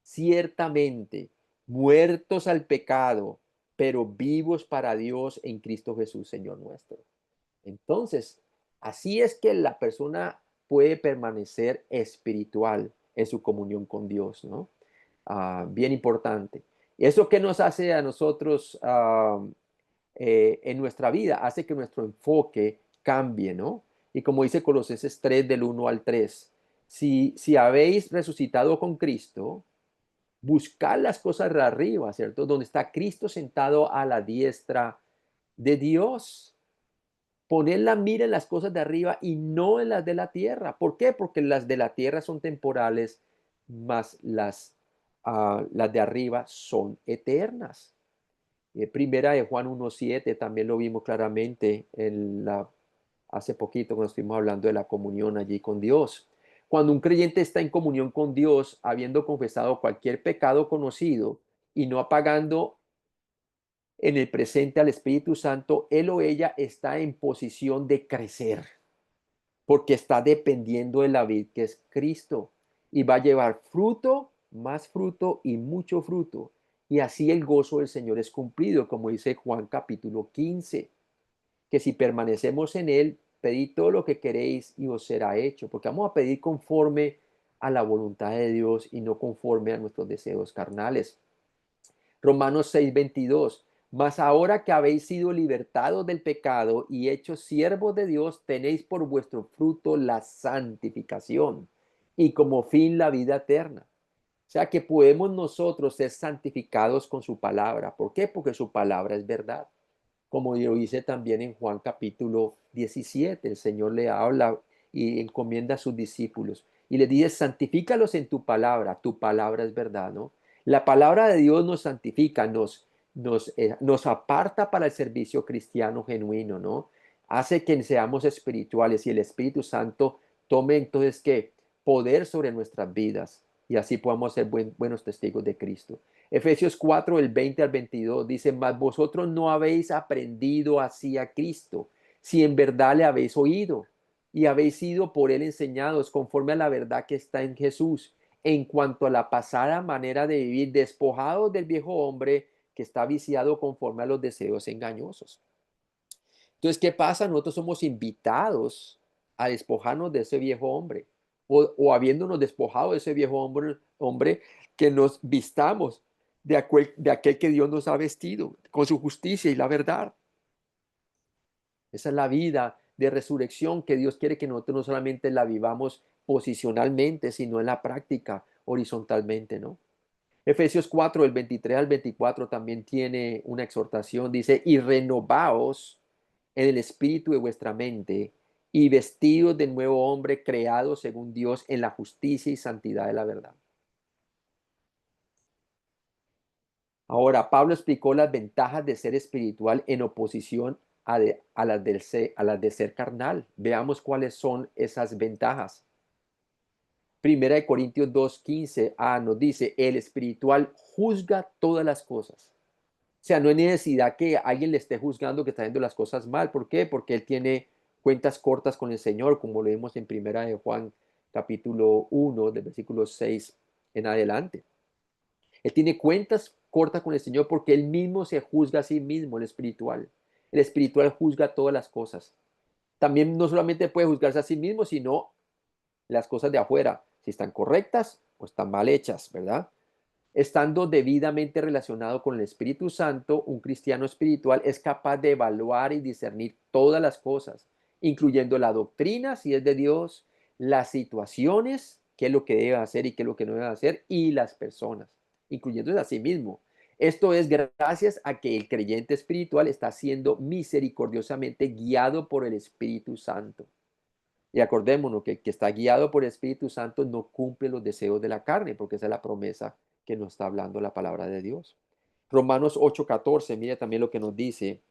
ciertamente muertos al pecado, pero vivos para Dios en Cristo Jesús, Señor nuestro. Entonces, así es que la persona puede permanecer espiritual en su comunión con Dios, ¿no? Bien importante. ¿Eso qué nos hace a nosotros en nuestra vida? Hace que nuestro enfoque cambie, ¿no? Y como dice Colosenses 3 del 1 al 3, si habéis resucitado con Cristo, buscar las cosas de arriba, ¿cierto? Donde está Cristo sentado a la diestra de Dios. Poner la mira en las cosas de arriba y no en las de la tierra. ¿Por qué? Porque las de la tierra son temporales, más las de arriba son eternas. Primera de Juan 1:7 también lo vimos claramente hace poquito cuando estuvimos hablando de la comunión allí con Dios. Cuando un creyente está en comunión con Dios, habiendo confesado cualquier pecado conocido y no apagando en el presente al Espíritu Santo, él o ella está en posición de crecer, porque está dependiendo de la vid que es Cristo y va a llevar fruto, más fruto y mucho fruto. Y así el gozo del Señor es cumplido, como dice Juan capítulo 15, que si permanecemos en Él, pedid todo lo que queréis y os será hecho, porque vamos a pedir conforme a la voluntad de Dios y no conforme a nuestros deseos carnales. Romanos 6:22. Mas ahora que habéis sido libertados del pecado y hechos siervos de Dios, tenéis por vuestro fruto la santificación y como fin la vida eterna. O sea que podemos nosotros ser santificados con su palabra. ¿Por qué? Porque su palabra es verdad. Como lo dice también en Juan capítulo 17, el Señor le habla y encomienda a sus discípulos y le dice, santifícalos en tu palabra es verdad, ¿no? La palabra de Dios nos santifica, nos aparta para el servicio cristiano genuino, ¿no? Hace que seamos espirituales y el Espíritu Santo tome entonces que poder sobre nuestras vidas y así podamos ser buenos testigos de Cristo. Efesios 4, el 20 al 22 dice, mas vosotros no habéis aprendido así a Cristo, si en verdad le habéis oído y habéis sido por él enseñados conforme a la verdad que está en Jesús, en cuanto a la pasada manera de vivir, despojados del viejo hombre que está viciado conforme a los deseos engañosos. Entonces, ¿qué pasa? Nosotros somos invitados a despojarnos de ese viejo hombre o habiéndonos despojado de ese viejo hombre que nos vistamos de aquel que Dios nos ha vestido con su justicia y la verdad. Esa es la vida de resurrección que Dios quiere que nosotros no solamente la vivamos posicionalmente, sino en la práctica, horizontalmente, ¿no? Efesios 4, el 23 al 24 también tiene una exhortación, dice, y renovaos en el espíritu de vuestra mente y vestidos de nuevo hombre creado según Dios en la justicia y santidad de la verdad. Ahora, Pablo explicó las ventajas de ser espiritual en oposición a a las de ser carnal. Veamos cuáles son esas ventajas. Primera de Corintios 2:15 nos dice, el espiritual juzga todas las cosas. O sea, no hay necesidad que alguien le esté juzgando que está haciendo las cosas mal. ¿Por qué? Porque él tiene cuentas cortas con el Señor, como lo vimos en Primera de Juan, capítulo 1, del versículo 6 en adelante. Él tiene cuentas cortas con el Señor porque él mismo se juzga a sí mismo, el espiritual. El espiritual juzga todas las cosas. También no solamente puede juzgarse a sí mismo, sino las cosas de afuera, si están correctas o están mal hechas, ¿verdad? Estando debidamente relacionado con el Espíritu Santo, un cristiano espiritual es capaz de evaluar y discernir todas las cosas, incluyendo la doctrina, si es de Dios, las situaciones, qué es lo que debe hacer y qué es lo que no debe hacer, y las personas, incluyéndose a sí mismo. Esto es gracias a que el creyente espiritual está siendo misericordiosamente guiado por el Espíritu Santo. Y acordémonos que el que está guiado por el Espíritu Santo no cumple los deseos de la carne, porque esa es la promesa que nos está hablando la palabra de Dios. Romanos 8:14, mire también lo que nos dice,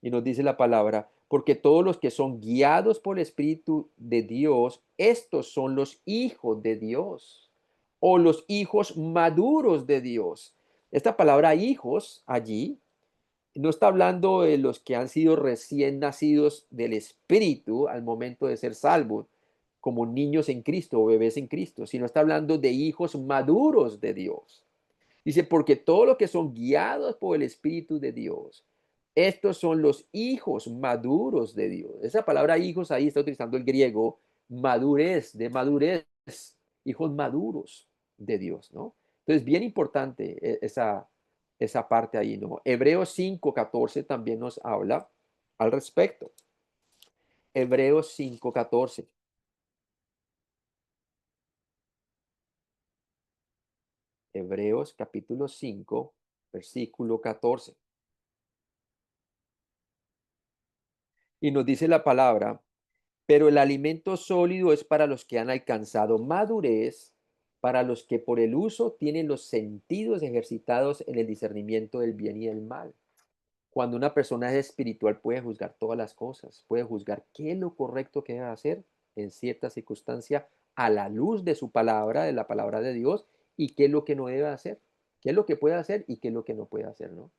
y nos dice la palabra, porque todos los que son guiados por el Espíritu de Dios, estos son los hijos de Dios, o los hijos maduros de Dios. Esta palabra hijos allí no está hablando de los que han sido recién nacidos del Espíritu al momento de ser salvos, como niños en Cristo o bebés en Cristo, sino está hablando de hijos maduros de Dios. Dice, porque todos los que son guiados por el Espíritu de Dios, estos son los hijos maduros de Dios. Esa palabra hijos ahí está utilizando el griego madurez, de madurez, hijos maduros de Dios, ¿no? Entonces, bien importante esa parte ahí, ¿no? Hebreos 5:14 también nos habla al respecto. Hebreos 5:14. Hebreos capítulo 5, versículo 14. Y nos dice la palabra, pero el alimento sólido es para los que han alcanzado madurez, para los que por el uso tienen los sentidos ejercitados en el discernimiento del bien y del mal. Cuando una persona es espiritual puede juzgar todas las cosas, puede juzgar qué es lo correcto que debe hacer en cierta circunstancia a la luz de su palabra, de la palabra de Dios, y qué es lo que no debe hacer, qué es lo que puede hacer y qué es lo que no puede hacer, ¿no?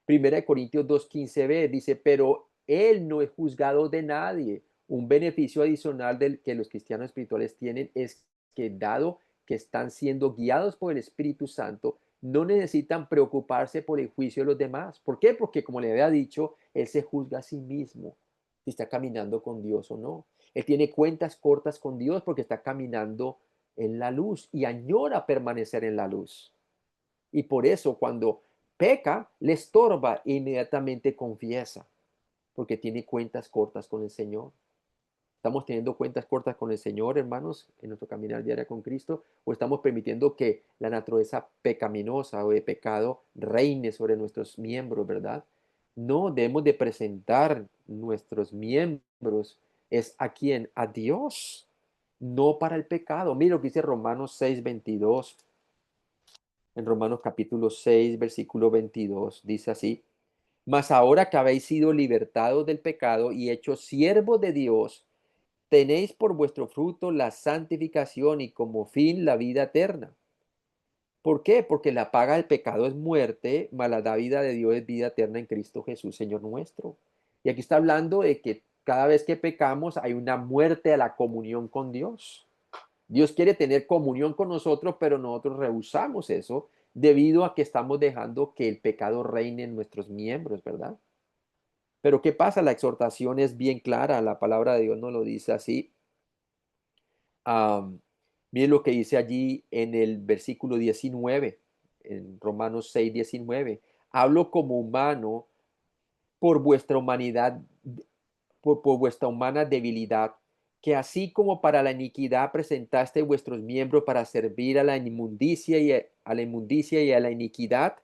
Primera de Corintios 2:15b dice, pero él no es juzgado de nadie. Un beneficio adicional del que los cristianos espirituales tienen es que dado que están siendo guiados por el Espíritu Santo, no necesitan preocuparse por el juicio de los demás. ¿Por qué? Porque como le había dicho, él se juzga a sí mismo si está caminando con Dios o no. Él tiene cuentas cortas con Dios porque está caminando en la luz y añora permanecer en la luz. Y por eso cuando peca, le estorba e inmediatamente confiesa, porque tiene cuentas cortas con el Señor. ¿Estamos teniendo cuentas cortas con el Señor, hermanos, en nuestro caminar diario con Cristo? ¿O estamos permitiendo que la naturaleza pecaminosa o de pecado reine sobre nuestros miembros, verdad? No, debemos de presentar nuestros miembros. ¿Es a quién? A Dios, no para el pecado. Mira lo que dice Romanos 6:22. En Romanos capítulo 6, versículo 22, dice así, mas ahora que habéis sido libertados del pecado y hechos siervos de Dios, tenéis por vuestro fruto la santificación y como fin la vida eterna. ¿Por qué? Porque la paga del pecado es muerte, mas la dávida de Dios es vida eterna en Cristo Jesús, Señor nuestro. Y aquí está hablando de que cada vez que pecamos hay una muerte a la comunión con Dios. Dios quiere tener comunión con nosotros, pero nosotros rehusamos eso debido a que estamos dejando que el pecado reine en nuestros miembros, ¿verdad? Pero ¿qué pasa? La exhortación es bien clara, la palabra de Dios nos lo dice así. Am, Miren lo que dice allí en el versículo 19, en Romanos 6:19. Hablo como humano por vuestra humanidad, por vuestra humana debilidad, que así como para la iniquidad presentaste vuestros miembros para servir a la inmundicia y a la iniquidad,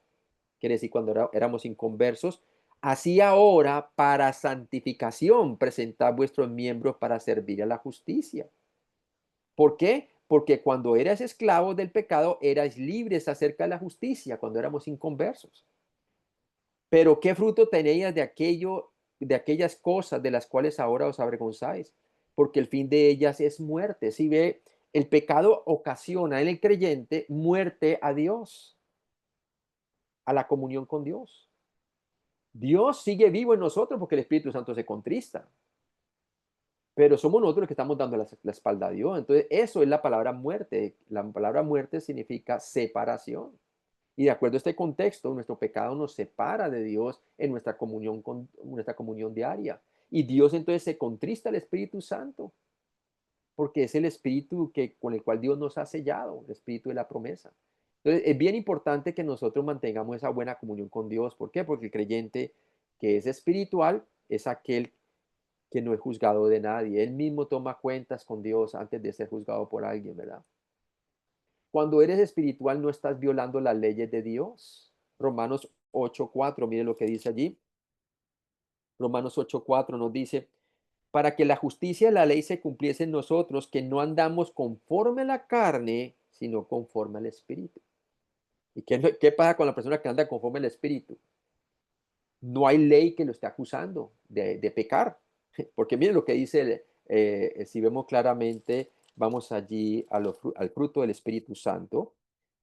quiere decir cuando éramos inconversos, así ahora para santificación presentad vuestros miembros para servir a la justicia. ¿Por qué? Porque cuando eras esclavo del pecado, eras libres acerca de la justicia, cuando éramos inconversos. Pero ¿qué fruto tenías de aquello, de aquellas cosas de las cuales ahora os avergonzáis? Porque el fin de ellas es muerte. Si ve, el pecado ocasiona en el creyente muerte a Dios, a la comunión con Dios. Dios sigue vivo en nosotros porque el Espíritu Santo se contrista, pero somos nosotros los que estamos dando la espalda a Dios. Entonces, eso es la palabra muerte. La palabra muerte significa separación. Y de acuerdo a este contexto, nuestro pecado nos separa de Dios en nuestra comunión diaria. Y Dios entonces se contrista al Espíritu Santo, porque es el Espíritu con el cual Dios nos ha sellado, el Espíritu de la promesa. Entonces, es bien importante que nosotros mantengamos esa buena comunión con Dios. ¿Por qué? Porque el creyente que es espiritual es aquel que no es juzgado de nadie. Él mismo toma cuentas con Dios antes de ser juzgado por alguien, ¿verdad? Cuando eres espiritual no estás violando las leyes de Dios. Romanos 8:4, mire lo que dice allí. Romanos 8:4 nos dice, para que la justicia de la ley se cumpliese en nosotros, que no andamos conforme a la carne, sino conforme al Espíritu. ¿Y qué pasa con la persona que anda conforme al Espíritu? No hay ley que lo esté acusando de pecar. Porque mire lo que dice, si vemos claramente, vamos allí al fruto del Espíritu Santo.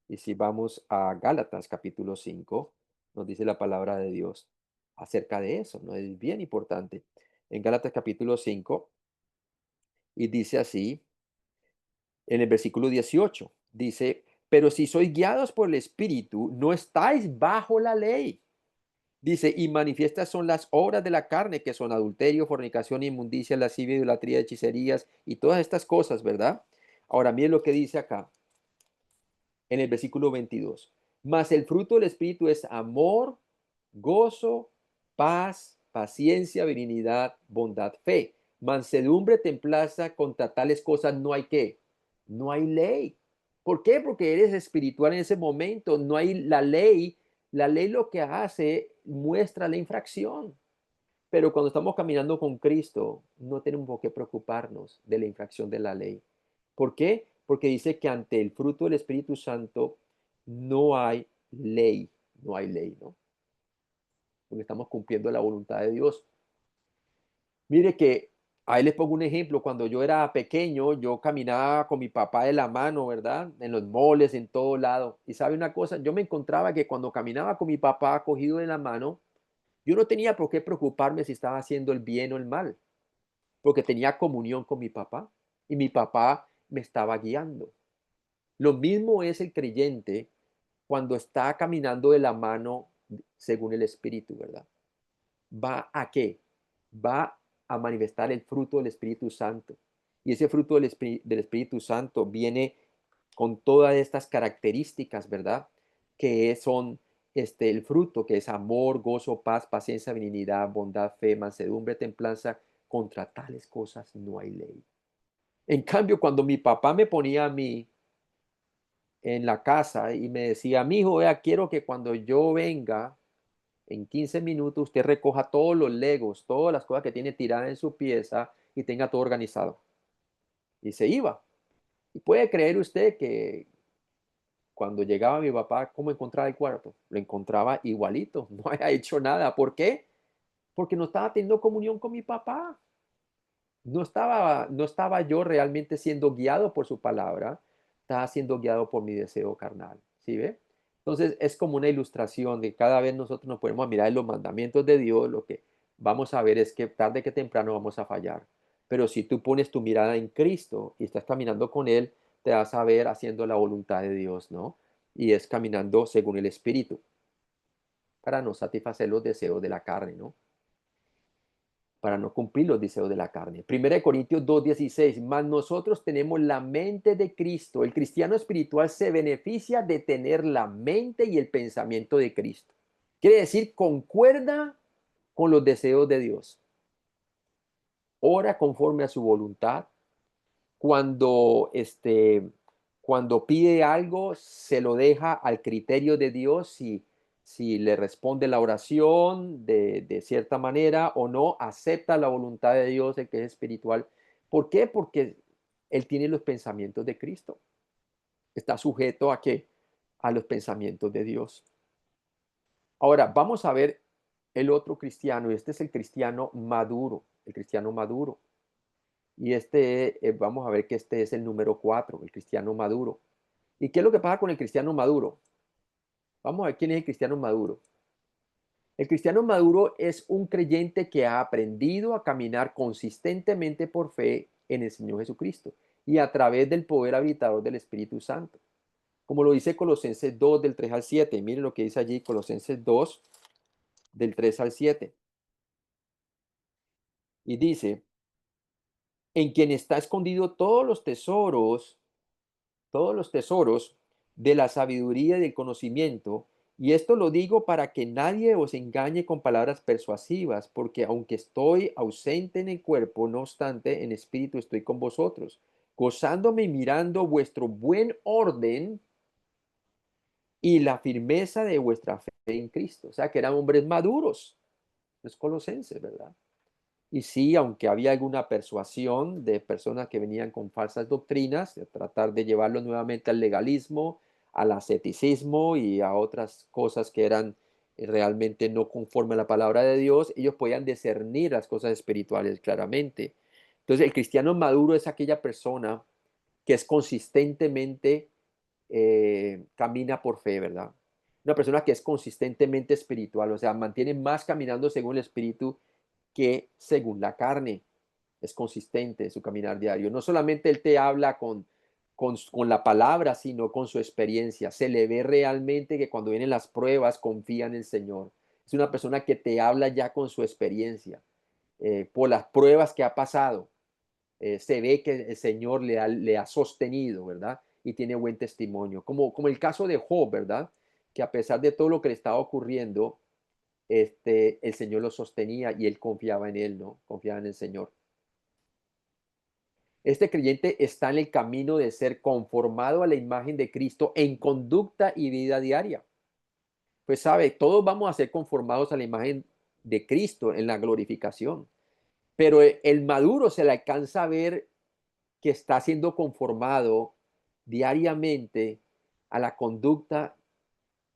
Y si vamos a Gálatas capítulo 5, nos dice la palabra de Dios acerca de eso, ¿no? Es bien importante. En Gálatas capítulo 5, y dice así, en el versículo 18, dice, pero si sois guiados por el Espíritu, no estáis bajo la ley. Dice, y manifiestas son las obras de la carne, que son adulterio, fornicación, inmundicia, lascivia, idolatría, hechicerías y todas estas cosas, ¿verdad? Ahora, miren lo que dice acá en el versículo 22. Mas el fruto del Espíritu es amor, gozo, paz, paciencia, benignidad, bondad, fe. Mansedumbre, templanza, contra tales cosas no hay qué, no hay ley. ¿Por qué? Porque eres espiritual en ese momento, no hay la ley. La ley lo que hace, muestra la infracción. Pero cuando estamos caminando con Cristo, no tenemos por qué preocuparnos de la infracción de la ley. ¿Por qué? Porque dice que ante el fruto del Espíritu Santo no hay ley, no hay ley, ¿no? Porque estamos cumpliendo la voluntad de Dios. Mire que ahí les pongo un ejemplo. Cuando yo era pequeño, yo caminaba con mi papá de la mano, ¿verdad? En los moles, en todo lado. Y sabe una cosa, yo me encontraba que cuando caminaba con mi papá cogido de la mano, yo no tenía por qué preocuparme si estaba haciendo el bien o el mal, porque tenía comunión con mi papá y mi papá me estaba guiando. Lo mismo es el creyente cuando está caminando de la mano según el Espíritu, ¿verdad? ¿Va a qué? Va a manifestar el fruto del Espíritu Santo. Y ese fruto del Espíritu Santo viene con todas estas características, ¿verdad? Que son el fruto, que es amor, gozo, paz, paciencia, benignidad, bondad, fe, mansedumbre, templanza. Contra tales cosas no hay ley. En cambio, cuando mi papá me ponía a mí en la casa y me decía, mi hijo, vea, quiero que cuando yo venga en 15 minutos usted recoja todos los legos, todas las cosas que tiene tiradas en su pieza y tenga todo organizado. Y se iba. Y puede creer usted que cuando llegaba mi papá, ¿cómo encontraba el cuarto? Lo encontraba igualito, no había hecho nada. ¿Por qué? Porque no estaba teniendo comunión con mi papá. No estaba yo realmente siendo guiado por su palabra, estaba siendo guiado por mi deseo carnal, ¿sí ve? Entonces es como una ilustración de cada vez nosotros nos podemos mirar en los mandamientos de Dios, lo que vamos a ver es que tarde que temprano vamos a fallar. Pero si tú pones tu mirada en Cristo y estás caminando con Él, te vas a ver haciendo la voluntad de Dios, ¿no? Y es caminando según el Espíritu, para no satisfacer los deseos de la carne, ¿no? Para no cumplir los deseos de la carne. Primera de Corintios 2:16, mas nosotros tenemos la mente de Cristo. El cristiano espiritual se beneficia de tener la mente y el pensamiento de Cristo. Quiere decir, concuerda con los deseos de Dios. Ora conforme a su voluntad. Cuando, cuando pide algo, se lo deja al criterio de Dios si le responde la oración de cierta manera o no, acepta la voluntad de Dios, el que es espiritual. ¿Por qué? Porque él tiene los pensamientos de Cristo. Está sujeto a qué? A los pensamientos de Dios. Ahora, vamos a ver el otro cristiano, y este es el cristiano maduro, el cristiano maduro. Y vamos a ver que este es el número 4, el cristiano maduro. ¿Y qué es lo que pasa con el cristiano maduro? Vamos a ver quién es el cristiano maduro. El cristiano maduro es un creyente que ha aprendido a caminar consistentemente por fe en el Señor Jesucristo y a través del poder habitador del Espíritu Santo. Como lo dice Colosenses 2 del 3 al 7. Miren lo que dice allí Colosenses 2 del 3 al 7. Y dice, en quien está escondido todos los tesoros de la sabiduría y del conocimiento. Y esto lo digo para que nadie os engañe con palabras persuasivas, porque aunque estoy ausente en el cuerpo, no obstante, en espíritu estoy con vosotros, gozándome y mirando vuestro buen orden y la firmeza de vuestra fe en Cristo. O sea, que eran hombres maduros, los colosenses, ¿verdad? Y sí, aunque había alguna persuasión de personas que venían con falsas doctrinas, de tratar de llevarlo nuevamente al legalismo, al asceticismo y a otras cosas que eran realmente no conforme a la palabra de Dios, ellos podían discernir las cosas espirituales claramente. Entonces, el cristiano maduro es aquella persona que es consistentemente camina por fe, ¿verdad? Una persona que es consistentemente espiritual, o sea, mantiene más caminando según el espíritu que según la carne. Es consistente en su caminar diario. No solamente él te habla con la palabra, sino con su experiencia. Se le ve realmente que cuando vienen las pruebas confía en el Señor. Es una persona que te habla ya con su experiencia, por las pruebas que ha pasado. Se ve que el Señor le ha sostenido, ¿verdad? Y tiene buen testimonio. Como el caso de Job, ¿verdad? Que a pesar de todo lo que le estaba ocurriendo, el Señor lo sostenía y él confiaba en él, ¿no? Confiaba en el Señor. Este creyente está en el camino de ser conformado a la imagen de Cristo en conducta y vida diaria. Pues sabe, todos vamos a ser conformados a la imagen de Cristo en la glorificación, pero el maduro se le alcanza a ver que está siendo conformado diariamente a la conducta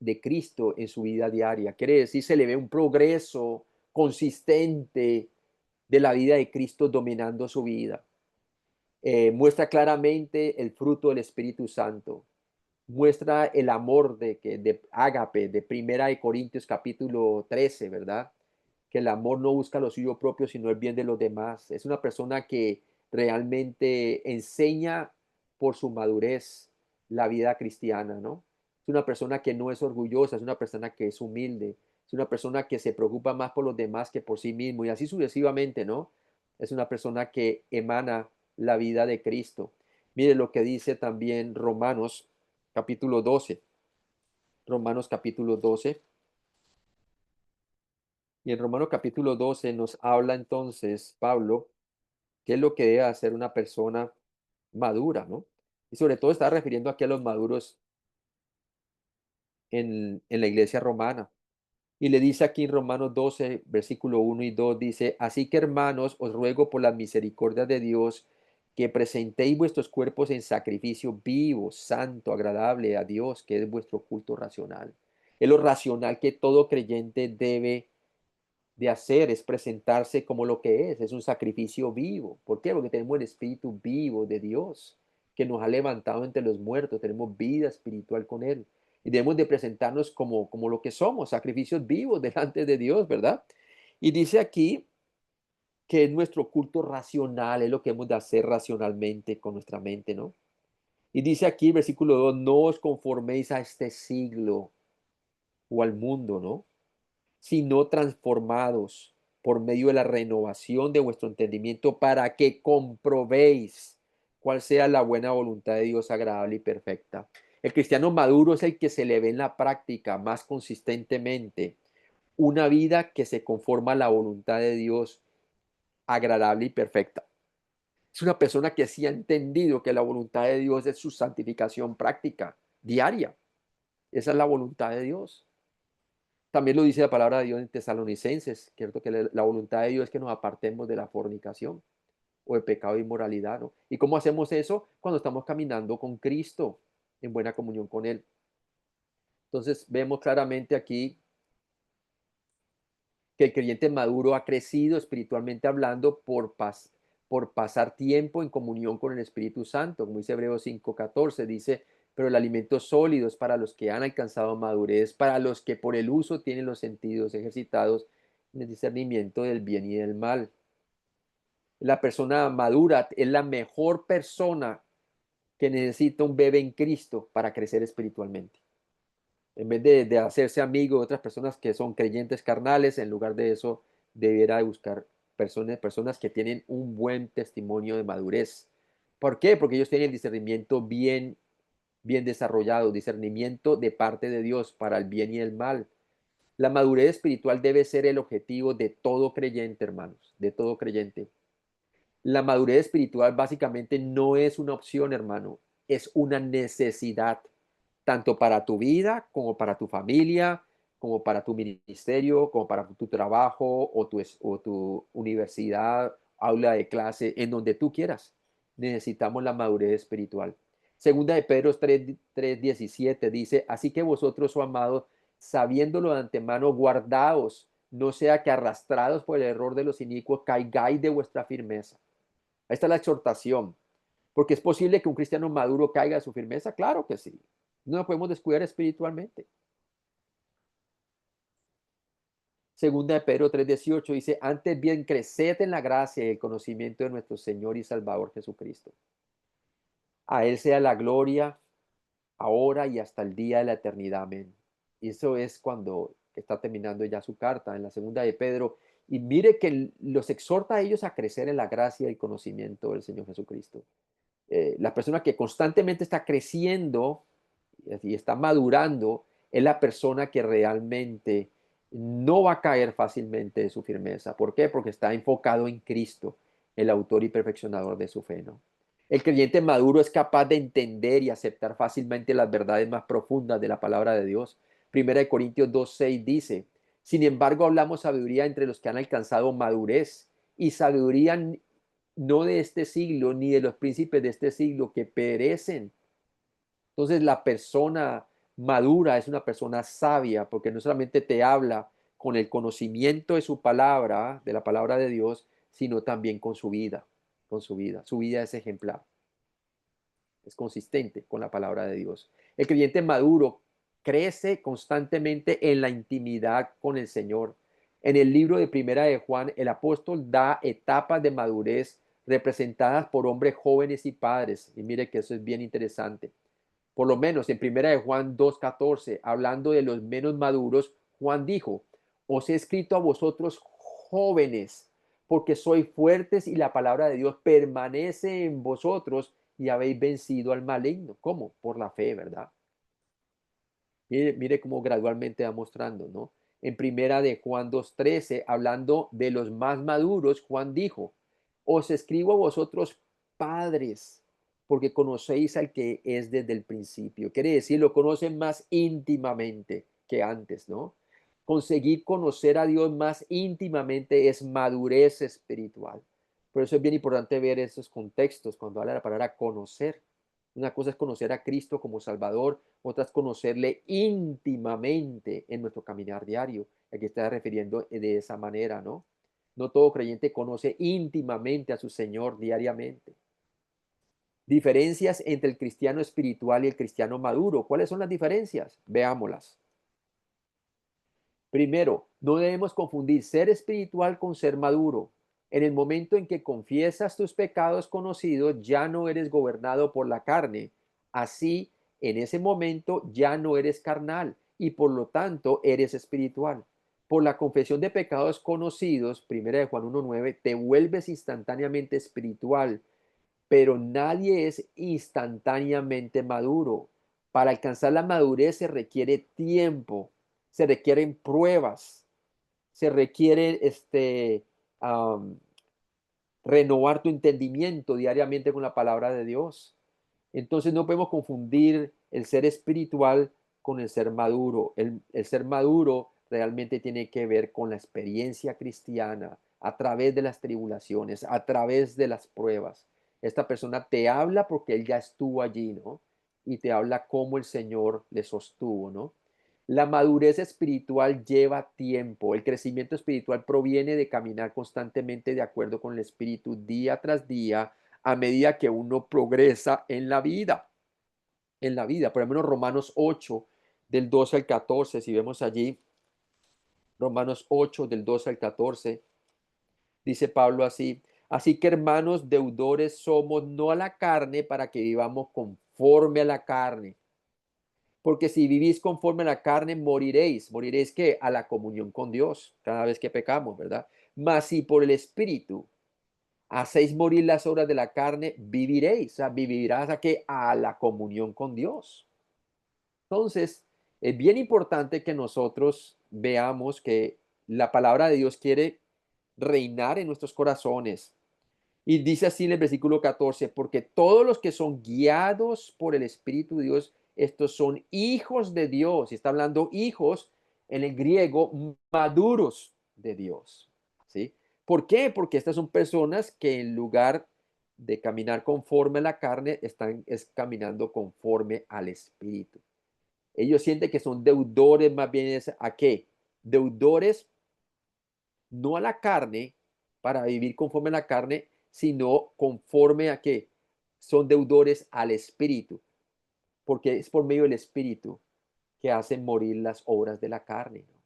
de Cristo en su vida diaria. Quiere decir, se le ve un progreso consistente de la vida de Cristo dominando su vida. Muestra claramente el fruto del Espíritu Santo. Muestra el amor de ágape, de Primera de Corintios capítulo 13, ¿verdad? Que el amor no busca lo suyo propio, sino el bien de los demás. Es una persona que realmente enseña por su madurez la vida cristiana, ¿no? Es una persona que no es orgullosa, es una persona que es humilde, es una persona que se preocupa más por los demás que por sí mismo y así sucesivamente, ¿no? Es una persona que emana la vida de Cristo. Mire lo que dice también Romanos capítulo 12. Romanos capítulo 12. Y en Romanos capítulo 12 nos habla entonces Pablo qué es lo que debe hacer una persona madura, ¿no? Y sobre todo está refiriendo aquí a los maduros en la iglesia romana. Y le dice aquí en Romanos 12, versículo 1 y 2, dice, así que hermanos, os ruego por la misericordia de Dios que presentéis vuestros cuerpos en sacrificio vivo, santo, agradable a Dios, que es vuestro culto racional. Es lo racional que todo creyente debe de hacer, es presentarse como lo que es un sacrificio vivo. ¿Por qué? Porque tenemos el espíritu vivo de Dios, que nos ha levantado entre los muertos, tenemos vida espiritual con Él. Y debemos de presentarnos como lo que somos, sacrificios vivos delante de Dios, ¿verdad? Y dice aquí que es nuestro culto racional, es lo que hemos de hacer racionalmente con nuestra mente, ¿no? Y dice aquí, versículo 2, no os conforméis a este siglo o al mundo, ¿no? Sino transformados por medio de la renovación de vuestro entendimiento para que comprobéis cuál sea la buena voluntad de Dios agradable y perfecta. El cristiano maduro es el que se le ve en la práctica más consistentemente una vida que se conforma a la voluntad de Dios agradable y perfecta. Es una persona que sí ha entendido que la voluntad de Dios es su santificación práctica, diaria. Esa es la voluntad de Dios. También lo dice la palabra de Dios en Tesalonicenses, ¿cierto? Que la voluntad de Dios es que nos apartemos de la fornicación. o de pecado e inmoralidad, ¿no? ¿Y cómo hacemos eso? Cuando estamos caminando con Cristo, en buena comunión con Él. Entonces vemos claramente aquí que el creyente maduro ha crecido espiritualmente hablando por pasar tiempo en comunión con el Espíritu Santo, como dice Hebreos 5:14, dice, pero el alimento sólido es para los que han alcanzado madurez, para los que por el uso tienen los sentidos ejercitados en el discernimiento del bien y del mal. La persona madura es la mejor persona que necesita un bebé en Cristo para crecer espiritualmente. En vez de hacerse amigo de otras personas que son creyentes carnales, en lugar de eso, debiera de buscar personas que tienen un buen testimonio de madurez. ¿Por qué? Porque ellos tienen el discernimiento bien desarrollado, discernimiento de parte de Dios para el bien y el mal. La madurez espiritual debe ser el objetivo de todo creyente, hermanos, de todo creyente. La madurez espiritual básicamente no es una opción, hermano, es una necesidad, tanto para tu vida como para tu familia, como para tu ministerio, como para tu trabajo o tu universidad, aula de clase, en donde tú quieras. Necesitamos la madurez espiritual. Segunda de Pedro 3:17 dice, así que vosotros, oh amados, sabiéndolo de antemano, guardaos, no sea que arrastrados por el error de los inicuos, caigáis de vuestra firmeza. Ahí está la exhortación. Porque es posible que un cristiano maduro caiga de su firmeza. Claro que sí. No nos podemos descuidar espiritualmente. Segunda de Pedro 3:18 dice, antes bien creced en la gracia y el conocimiento de nuestro Señor y Salvador Jesucristo. A Él sea la gloria ahora y hasta el día de la eternidad. Amén. Y eso es cuando está terminando ya su carta en la segunda de Pedro. Y mire que los exhorta a ellos a crecer en la gracia y conocimiento del Señor Jesucristo. La persona que constantemente está creciendo y está madurando es la persona que realmente no va a caer fácilmente de su firmeza. ¿Por qué? Porque está enfocado en Cristo, el autor y perfeccionador de su fe, ¿no? El creyente maduro es capaz de entender y aceptar fácilmente las verdades más profundas de la palabra de Dios. Primera de Corintios 2:6 dice, sin embargo hablamos sabiduría entre los que han alcanzado madurez y sabiduría no de este siglo ni de los príncipes de este siglo que perecen. Entonces la persona madura es una persona sabia porque no solamente te habla con el conocimiento de su palabra, de la palabra de Dios, sino también con su vida, con su vida. Su vida es ejemplar, es consistente con la palabra de Dios. El creyente maduro crece constantemente en la intimidad con el Señor. En el libro de Primera de Juan, el apóstol da etapas de madurez representadas por hombres jóvenes y padres. Y mire que eso es bien interesante. Por lo menos en Primera de Juan 2:14, hablando de los menos maduros, Juan dijo, os he escrito a vosotros jóvenes, porque sois fuertes y la palabra de Dios permanece en vosotros y habéis vencido al maligno. ¿Cómo? Por la fe, ¿verdad? Mire cómo gradualmente va mostrando, ¿no? En Primera de Juan 2:13, hablando de los más maduros, Juan dijo, os escribo a vosotros padres, porque conocéis al que es desde el principio. Quiere decir, lo conocen más íntimamente que antes, ¿no? Conseguir conocer a Dios más íntimamente es madurez espiritual. Por eso es bien importante ver esos contextos cuando habla la palabra conocer. Una cosa es conocer a Cristo como Salvador, otra es conocerle íntimamente en nuestro caminar diario. Aquí está refiriendo de esa manera, ¿no? No todo creyente conoce íntimamente a su Señor diariamente. Diferencias entre el cristiano espiritual y el cristiano maduro. ¿Cuáles son las diferencias? Veámoslas. Primero, no debemos confundir ser espiritual con ser maduro. En el momento en que confiesas tus pecados conocidos, ya no eres gobernado por la carne. Así, en ese momento ya no eres carnal y por lo tanto eres espiritual. Por la confesión de pecados conocidos, primera de Juan 1:9, te vuelves instantáneamente espiritual, pero nadie es instantáneamente maduro. Para alcanzar la madurez se requiere tiempo, se requieren pruebas, se requiere um, renovar tu entendimiento diariamente con la palabra de Dios. Entonces no podemos confundir el ser espiritual con el ser maduro. El ser maduro realmente tiene que ver con la experiencia cristiana, a través de las tribulaciones, a través de las pruebas. Esta persona te habla porque él ya estuvo allí, ¿no? Y te habla cómo el Señor le sostuvo, ¿no? La madurez espiritual lleva tiempo. El crecimiento espiritual proviene de caminar constantemente de acuerdo con el Espíritu día tras día a medida que uno progresa en la vida. En la vida, por ejemplo, Romanos 8, del 12 al 14, si vemos allí, Romanos 8, del 12 al 14, dice Pablo así: así que hermanos deudores somos no a la carne para que vivamos conforme a la carne. Porque si vivís conforme a la carne, moriréis. ¿Moriréis qué? A la comunión con Dios, cada vez que pecamos, ¿verdad? Mas si por el Espíritu hacéis morir las obras de la carne, viviréis. O sea, vivirás a qué? A la comunión con Dios. Entonces, es bien importante que nosotros veamos que la palabra de Dios quiere reinar en nuestros corazones. Y dice así en el versículo 14: porque todos los que son guiados por el Espíritu de Dios, estos son hijos de Dios. Y está hablando hijos en el griego, maduros de Dios. ¿Sí? ¿Por qué? Porque estas son personas que en lugar de caminar conforme a la carne, están caminando conforme al Espíritu. Ellos sienten que son deudores, más bien es a qué? Deudores no a la carne, para vivir conforme a la carne, sino conforme a qué? Son deudores al Espíritu, porque es por medio del Espíritu que hacen morir las obras de la carne, ¿no?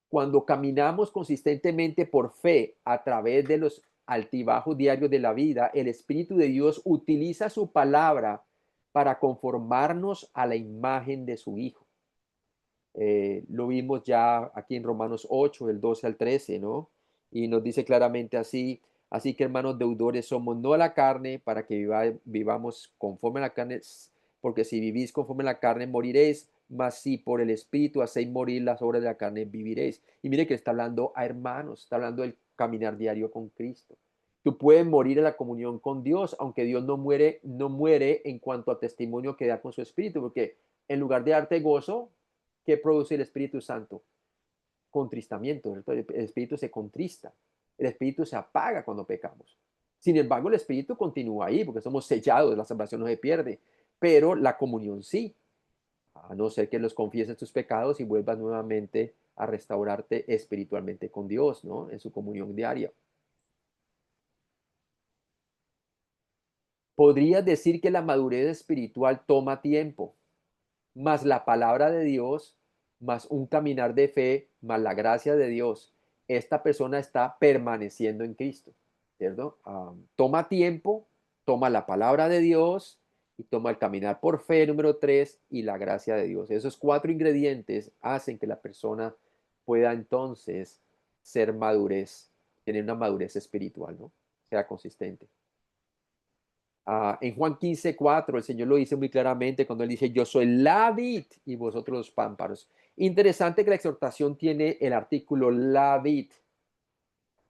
Cuando caminamos consistentemente por fe a través de los altibajos diarios de la vida, el Espíritu de Dios utiliza su palabra para conformarnos a la imagen de su Hijo. Lo vimos ya aquí en Romanos 8, del 12 al 13, ¿no? Y nos dice claramente así: así que hermanos deudores somos no a la carne para que vivamos conforme a la carne, porque si vivís conforme a la carne moriréis, mas si por el Espíritu hacéis morir las obras de la carne viviréis. Y mire que está hablando a hermanos, está hablando del caminar diario con Cristo. Tú puedes morir en la comunión con Dios, aunque Dios no muere en cuanto al testimonio que da con su Espíritu, porque en lugar de darte gozo, ¿qué produce el Espíritu Santo? Contristamiento. El Espíritu se contrista. El Espíritu se apaga cuando pecamos. Sin embargo, el Espíritu continúa ahí porque somos sellados, la salvación no se pierde, pero la comunión sí, a no ser que los confieses tus pecados y vuelvas nuevamente a restaurarte espiritualmente con Dios, ¿no? En su comunión diaria. Podrías decir que la madurez espiritual toma tiempo, más la palabra de Dios, más un caminar de fe, más la gracia de Dios, esta persona está permaneciendo en Cristo, ¿cierto? Toma tiempo, toma la palabra de Dios y toma el caminar por fe, número 3, y la gracia de Dios. Esos 4 ingredientes hacen que la persona pueda entonces ser madurez, tener una madurez espiritual, ¿no? Sea consistente. En Juan 15:4 el Señor lo dice muy claramente cuando Él dice: yo soy la vid y vosotros los pámpanos. Interesante que la exhortación tiene el artículo la vid,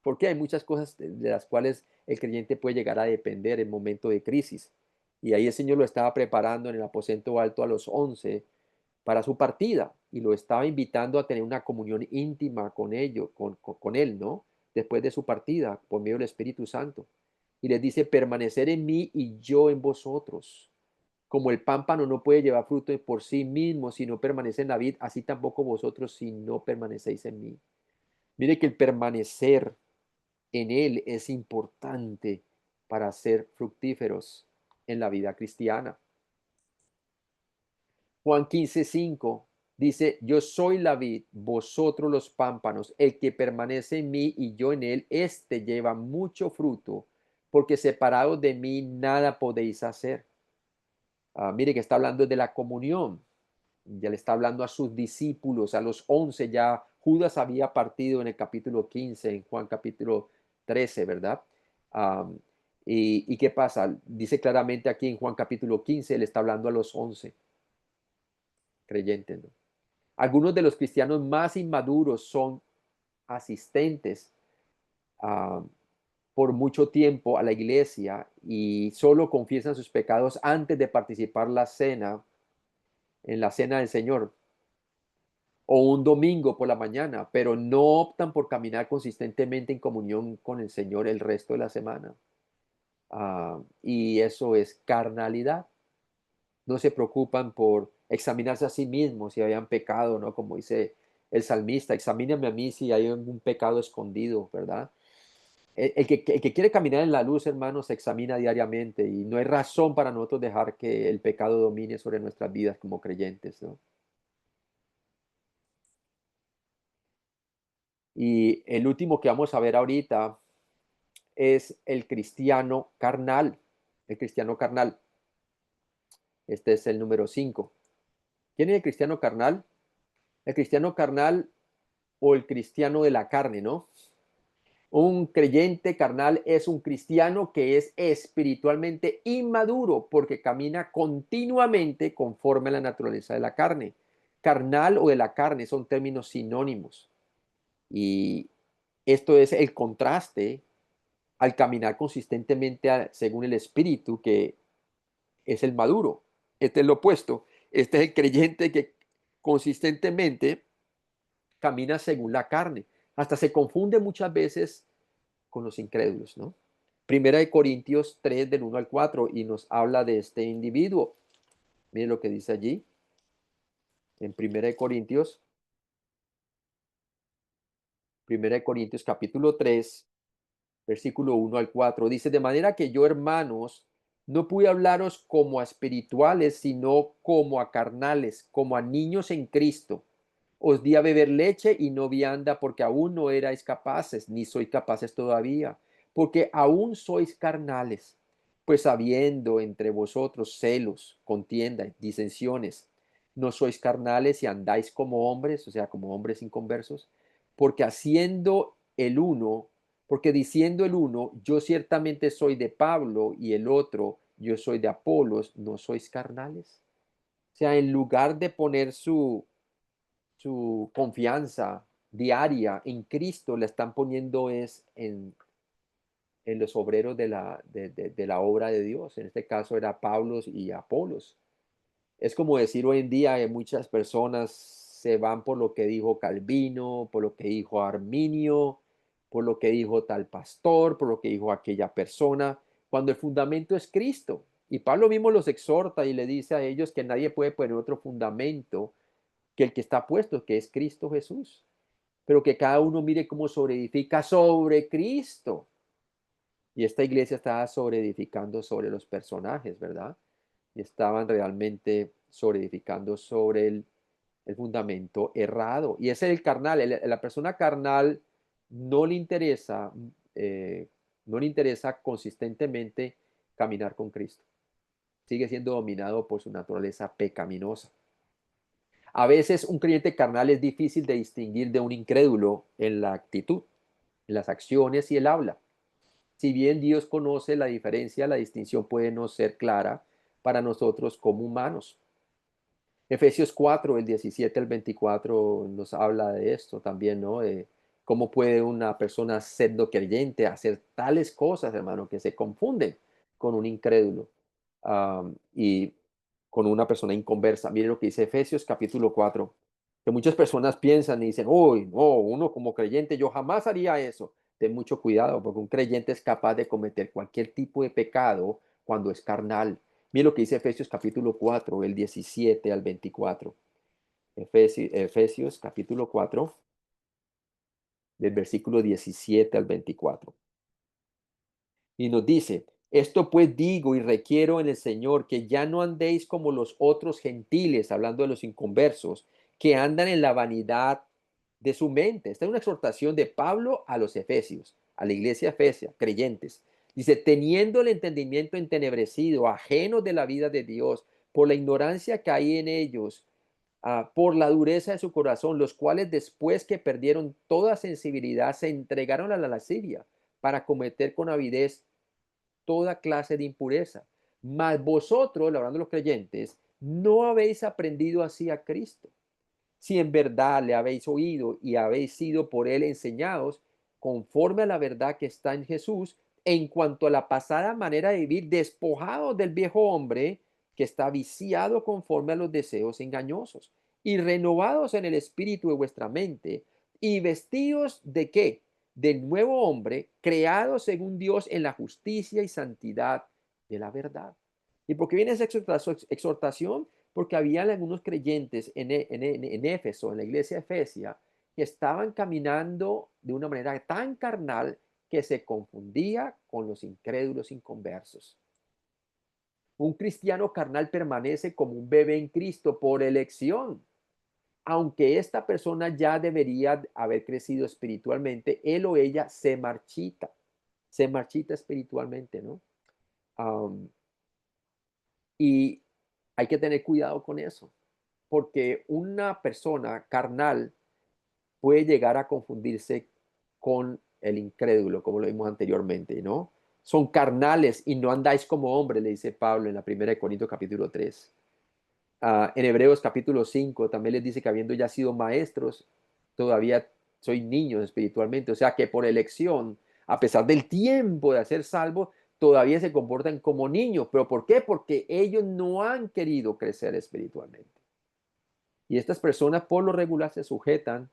porque hay muchas cosas de las cuales el creyente puede llegar a depender en momento de crisis. Y ahí el Señor lo estaba preparando en el aposento alto a los 11 para su partida y lo estaba invitando a tener una comunión íntima con ellos, con Él, ¿no? Después de su partida, por medio del Espíritu Santo. Y les dice: permanecer en mí y yo en vosotros. Como el pámpano no puede llevar fruto por sí mismo si no permanece en la vid, así tampoco vosotros si no permanecéis en mí. Mire que el permanecer en Él es importante para ser fructíferos en la vida cristiana. Juan 15:5 dice: yo soy la vid, vosotros los pámpanos, el que permanece en mí y yo en él, éste lleva mucho fruto, porque separados de mí nada podéis hacer. Mire que está hablando de la comunión, ya le está hablando a sus discípulos, a los 11 ya. Judas había partido en el capítulo 15, en Juan capítulo 13, ¿verdad? Am, y ¿qué pasa? Dice claramente aquí en Juan capítulo 15, le está hablando a los 11 creyentes, ¿no? Algunos de los cristianos más inmaduros son asistentes ah, por mucho tiempo a la iglesia y solo confiesan sus pecados antes de participar en la cena del Señor. o un domingo por la mañana, pero no optan por caminar consistentemente en comunión con el Señor el resto de la semana. Y eso es carnalidad. No se preocupan por examinarse a sí mismos si habían pecado, ¿no? Como dice el salmista, examíname a mí si hay algún pecado escondido, ¿verdad? El que quiere caminar en la luz, hermanos, se examina diariamente y no hay razón para nosotros dejar que el pecado domine sobre nuestras vidas como creyentes, ¿no? Y el último que vamos a ver ahorita es el cristiano carnal. El cristiano carnal. Este es el número 5. ¿Quién es el cristiano carnal? El cristiano carnal o el cristiano de la carne, ¿no? Un creyente carnal es un cristiano que es espiritualmente inmaduro porque camina continuamente conforme a la naturaleza de la carne. Carnal o de la carne son términos sinónimos. Y esto es el contraste al caminar consistentemente según el espíritu, que es el maduro. Este es lo opuesto. Este es el creyente que consistentemente camina según la carne. Hasta se confunde muchas veces con los incrédulos, ¿no? Primera de Corintios 3 del 1 al 4 y nos habla de este individuo. Miren lo que dice allí en Primera de Corintios capítulo 3 versículo 1 al 4. Dice, de manera que yo, hermanos, no pude hablaros como a espirituales, sino como a carnales, como a niños en Cristo. Os di a beber leche y no vianda, porque aún no erais capaces, ni sois capaces todavía, porque aún sois carnales. Pues habiendo entre vosotros celos, contienda, disensiones, no sois carnales y andáis como hombres, o sea, como hombres inconversos, porque haciendo el uno, porque diciendo el uno, yo ciertamente soy de Pablo, y el otro, yo soy de Apolos, ¿no sois carnales? O sea, en lugar de poner su confianza diaria en Cristo, la están poniendo es en los obreros de la obra de Dios. En este caso era Pablo y Apolos. Es como decir hoy en día muchas personas se van por lo que dijo Calvino, por lo que dijo Arminio, por lo que dijo tal pastor, por lo que dijo aquella persona, cuando el fundamento es Cristo. Y Pablo mismo los exhorta y le dice a ellos que nadie puede poner otro fundamento que el que está puesto, que es Cristo Jesús. Pero que cada uno mire cómo sobreedifica sobre Cristo. Y esta iglesia estaba sobreedificando sobre los personajes, ¿verdad? Y estaban realmente sobreedificando sobre el fundamento errado. Y ese es el carnal. La persona carnal no le interesa, eh, no le interesa consistentemente caminar con Cristo. Sigue siendo dominado por su naturaleza pecaminosa. A veces un creyente carnal es difícil de distinguir de un incrédulo en la actitud, en las acciones y el habla. Si bien Dios conoce la diferencia, la distinción puede no ser clara para nosotros como humanos. Efesios 4, el 17 al 24 nos habla de esto también, ¿no? De cómo puede una persona siendo creyente hacer tales cosas, hermano, que se confunden con un incrédulo y con una persona inconversa. Mire lo que dice Efesios capítulo 4, que muchas personas piensan y dicen, uy, no, uno como creyente, yo jamás haría eso. Ten mucho cuidado, porque un creyente es capaz de cometer cualquier tipo de pecado cuando es carnal. Mira lo que dice Efesios capítulo 4, el 17 al 24. Efesios capítulo 4, del versículo 17 al 24. Y nos dice, esto pues digo y requiero en el Señor que ya no andéis como los otros gentiles, hablando de los inconversos, que andan en la vanidad de su mente. Esta es una exhortación de Pablo a los efesios, a la iglesia efesia, creyentes. Dice, teniendo el entendimiento entenebrecido, ajenos de la vida de Dios, por la ignorancia que hay en ellos, por la dureza de su corazón, los cuales después que perdieron toda sensibilidad, se entregaron a la lascivia para cometer con avidez toda clase de impureza. Mas vosotros, hablando de los creyentes, no habéis aprendido así a Cristo. Si en verdad le habéis oído y habéis sido por él enseñados, conforme a la verdad que está en Jesús, en cuanto a la pasada manera de vivir, despojados del viejo hombre que está viciado conforme a los deseos engañosos, y renovados en el espíritu de vuestra mente, y vestidos de qué? Del nuevo hombre, creado según Dios en la justicia y santidad de la verdad. ¿Y por qué viene esa exhortación? Porque habían algunos creyentes en Éfeso, en la iglesia de Efesia, que estaban caminando de una manera tan carnal que se confundía con los incrédulos inconversos. Un cristiano carnal permanece como un bebé en Cristo por elección. Aunque esta persona ya debería haber crecido espiritualmente, él o ella se marchita espiritualmente, ¿no? Am, y hay que tener cuidado con eso, porque una persona carnal puede llegar a confundirse con el incrédulo, como lo vimos anteriormente, ¿no? Son carnales y no andáis como hombres, le dice Pablo en la primera de Corintios capítulo 3. En Hebreos capítulo 5 también les dice que habiendo ya sido maestros, todavía soy niños espiritualmente. O sea que por elección, a pesar del tiempo de ser salvos, todavía se comportan como niños. ¿Pero por qué? Porque ellos no han querido crecer espiritualmente. Y estas personas por lo regular se sujetan,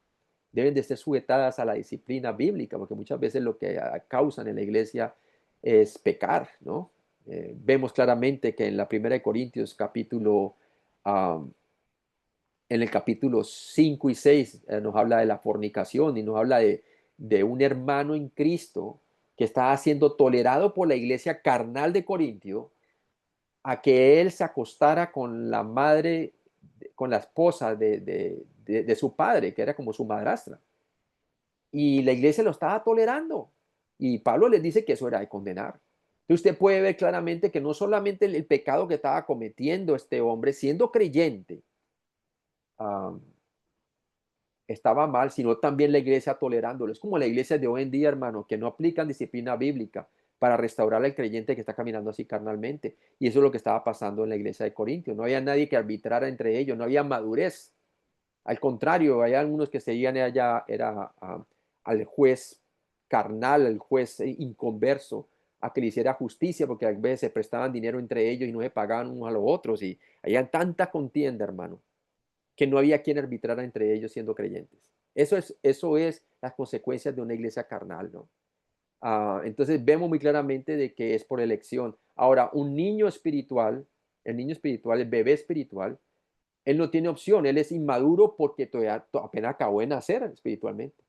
deben de ser sujetadas a la disciplina bíblica, porque muchas veces lo que causan en la iglesia es pecar, ¿no? Vemos claramente que en la primera de Corintios capítulo um, en el capítulo 5 y 6 nos habla de la fornicación y nos habla de un hermano en Cristo que estaba siendo tolerado por la iglesia carnal de Corintio a que él se acostara con la madre, con la esposa de su padre, que era como su madrastra. Y la iglesia lo estaba tolerando. Y Pablo les dice que eso era de condenar. Entonces usted puede ver claramente que no solamente el pecado que estaba cometiendo este hombre, siendo creyente, um, estaba mal, sino también la iglesia tolerándolo. Es como la iglesia de hoy en día, hermano, que no aplican disciplina bíblica para restaurar al creyente que está caminando así carnalmente. Y eso es lo que estaba pasando en la iglesia de Corintios. No había nadie que arbitrara entre ellos, no había madurez. Al contrario, hay algunos que seguían allá, era al juez carnal, al juez inconverso, a que le hiciera justicia, porque a veces se prestaban dinero entre ellos y no se pagaban unos a los otros. Y había tanta contienda, hermano, que no había quien arbitrara entre ellos siendo creyentes. Eso es las consecuencias de una iglesia carnal, ¿no? Entonces vemos muy claramente de que es por elección. Ahora, un niño espiritual, el niño espiritual, el bebé espiritual, él no tiene opción, él es inmaduro porque todavía apenas acabó de nacer espiritualmente.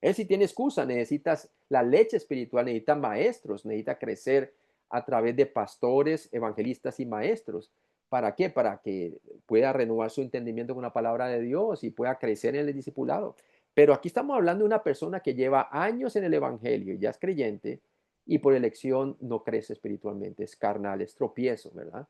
Él sí tiene excusa, necesitas la leche espiritual, necesita maestros, necesita crecer a través de pastores, evangelistas y maestros. ¿Para qué? Para que pueda renovar su entendimiento con la palabra de Dios y pueda crecer en el discipulado. Pero aquí estamos hablando de una persona que lleva años en el evangelio y ya es creyente y por elección no crece espiritualmente, es carnal, es tropiezo, ¿verdad?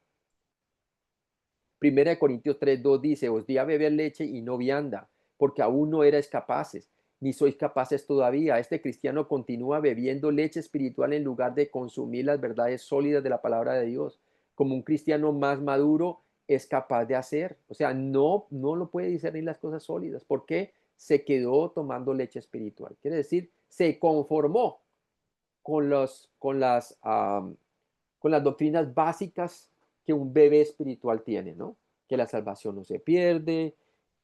Primera de Corintios 3:2 dice, os di a beber leche y no vianda, porque aún no erais capaces, ni sois capaces todavía. Este cristiano continúa bebiendo leche espiritual en lugar de consumir las verdades sólidas de la palabra de Dios, como un cristiano más maduro es capaz de hacer. O sea, no lo puede discernir las cosas sólidas. ¿Por qué? Se quedó tomando leche espiritual. Quiere decir, se conformó con con las doctrinas básicas que un bebé espiritual tiene, ¿no? Que la salvación no se pierde,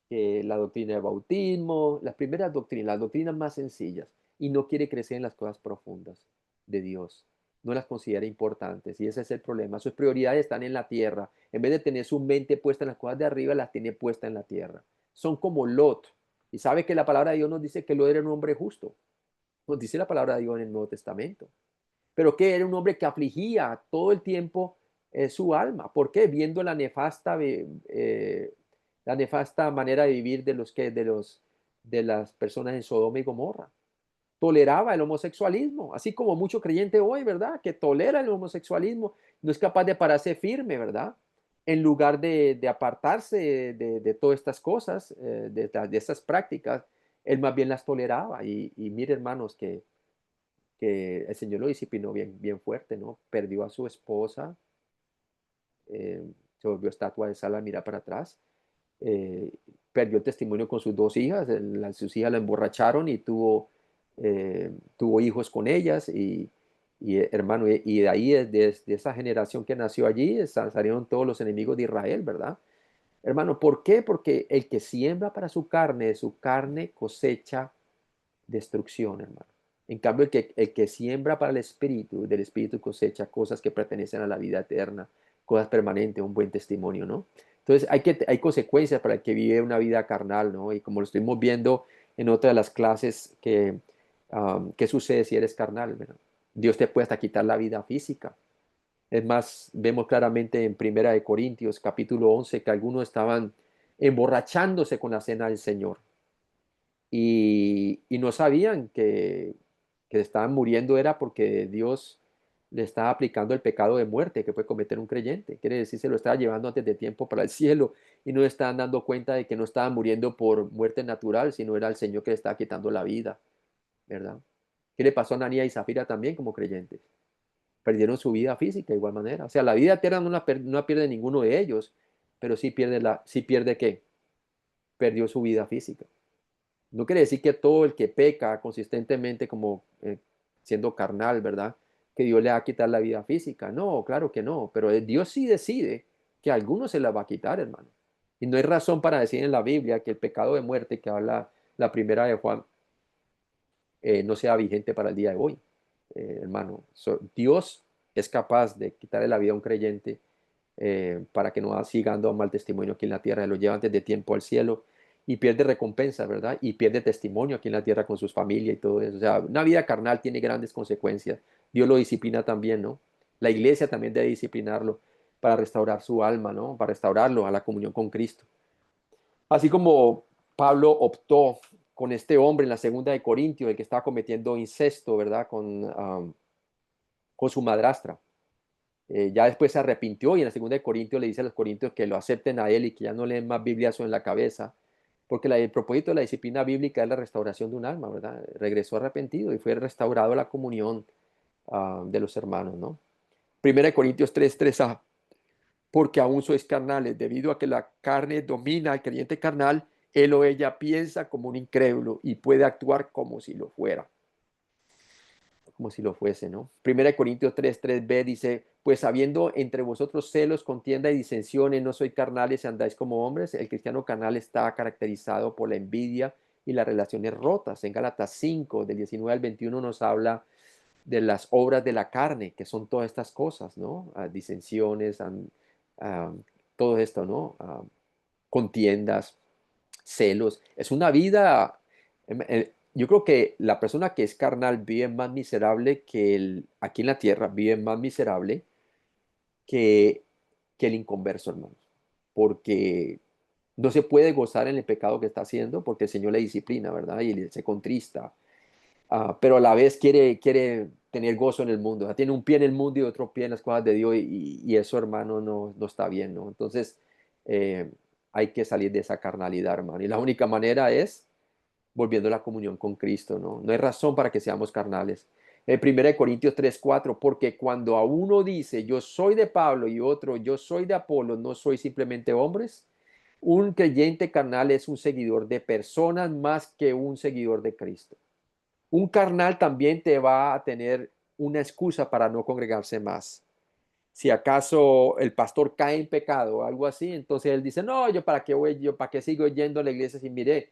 que la doctrina del bautismo, las primeras doctrinas, las doctrinas más sencillas, y no quiere crecer en las cosas profundas de Dios. No las considera importantes, y ese es el problema. Sus prioridades están en la tierra. En vez de tener su mente puesta en las cosas de arriba, las tiene puesta en la tierra. Son como Lot. Y sabe que la palabra de Dios nos dice que Lot era un hombre justo. Nos dice la palabra de Dios en el Nuevo Testamento, pero que era un hombre que afligía todo el tiempo su alma. ¿Por qué? Viendo la nefasta manera de vivir de las personas en Sodoma y Gomorra. Toleraba el homosexualismo, así como mucho creyente hoy, ¿verdad? Que tolera el homosexualismo, no es capaz de pararse firme, ¿verdad? En lugar de apartarse de todas estas cosas, de estas prácticas, él más bien las toleraba. Y mire, hermanos, que el Señor lo disciplinó bien, bien fuerte, ¿no? Perdió a su esposa, eh, se volvió estatua de sal al mirar para atrás, eh, perdió el testimonio con sus dos hijas, sus hijas la emborracharon y tuvo hijos con ellas hermano, y de ahí, de esa generación que nació allí, salieron todos los enemigos de Israel, ¿verdad? Hermano, ¿por qué? Porque el que siembra para su carne, de su carne cosecha destrucción, hermano. En cambio, el que siembra para el espíritu, del espíritu cosecha cosas que pertenecen a la vida eterna, cosas permanentes, un buen testimonio, ¿no? Entonces, hay consecuencias para el que vive una vida carnal, ¿no? Y como lo estuvimos viendo en otra de las clases, ¿qué sucede si eres carnal, ¿verdad? Dios te puede hasta quitar la vida física. Es más, vemos claramente en Primera de Corintios, capítulo 11, que algunos estaban emborrachándose con la cena del Señor y no sabían que estaban muriendo era porque Dios le estaba aplicando el pecado de muerte que puede cometer un creyente. Quiere decir, se lo estaba llevando antes de tiempo para el cielo y no estaban dando cuenta de que no estaban muriendo por muerte natural, sino era el Señor que le estaba quitando la vida, ¿verdad? ¿Qué le pasó a Ananías y Zafira también como creyentes? Perdieron su vida física de igual manera. O sea, la vida eterna no la pierde ninguno de ellos, pero sí pierde ¿qué? Perdió su vida física. No quiere decir que todo el que peca consistentemente como siendo carnal, ¿verdad? Que Dios le va a quitar la vida física. No, claro que no, pero Dios sí decide que a algunos se la va a quitar, hermano. Y no hay razón para decir en la Biblia que el pecado de muerte que habla la primera de Juan no sea vigente para el día de hoy, hermano. Dios es capaz de quitarle la vida a un creyente para que no siga dando mal testimonio aquí en la tierra. Lo lleva antes de tiempo al cielo y pierde recompensa, ¿verdad? Y pierde testimonio aquí en la tierra con sus familias y todo eso. O sea, una vida carnal tiene grandes consecuencias. Dios lo disciplina también, ¿no? La iglesia también debe disciplinarlo para restaurar su alma, ¿no? Para restaurarlo a la comunión con Cristo. Así como Pablo optó con este hombre en la segunda de Corintios, el que estaba cometiendo incesto, ¿verdad? Con su madrastra. Ya después se arrepintió y en la segunda de Corintios le dice a los corintios que lo acepten a él y que ya no leen más Bibliazo en la cabeza, porque el propósito de la disciplina bíblica es la restauración de un alma, ¿verdad? Regresó arrepentido y fue restaurado a la comunión de los hermanos, ¿no? Primera de Corintios 3:3a, porque aún sois carnales, debido a que la carne domina al creyente carnal, él o ella piensa como un incrédulo y puede actuar como si lo fuera, como si lo fuese, ¿no? Primera de Corintios 3:3b dice, pues habiendo entre vosotros celos, contienda y disensiones, no sois carnales y andáis como hombres. El cristiano carnal está caracterizado por la envidia y las relaciones rotas. En Gálatas 5, del 19 al 21 nos habla de las obras de la carne, que son todas estas cosas, ¿no? Disensiones, ah, todo esto, ¿no? Contiendas, celos. Es una vida, yo creo que la persona que es carnal vive más miserable aquí en la tierra, vive más miserable que, que el inconverso, hermanos. Porque no se puede gozar en el pecado que está haciendo porque el Señor le disciplina, ¿verdad? Y se contrista. Pero a la vez quiere tener gozo en el mundo. O sea, tiene un pie en el mundo y otro pie en las cosas de Dios y eso, hermano, no está bien, ¿no? Entonces, eh, hay que salir de esa carnalidad, hermano. Y la única manera es volviendo a la comunión con Cristo, ¿no? No hay razón para que seamos carnales. En 1 Corintios 3:4, porque cuando a uno dice, yo soy de Pablo y otro, yo soy de Apolo, no soy simplemente hombres. Un creyente carnal es un seguidor de personas más que un seguidor de Cristo. Un carnal también te va a tener una excusa para no congregarse más. Si acaso el pastor cae en pecado o algo así, entonces él dice, no, para qué sigo yendo a la iglesia si miren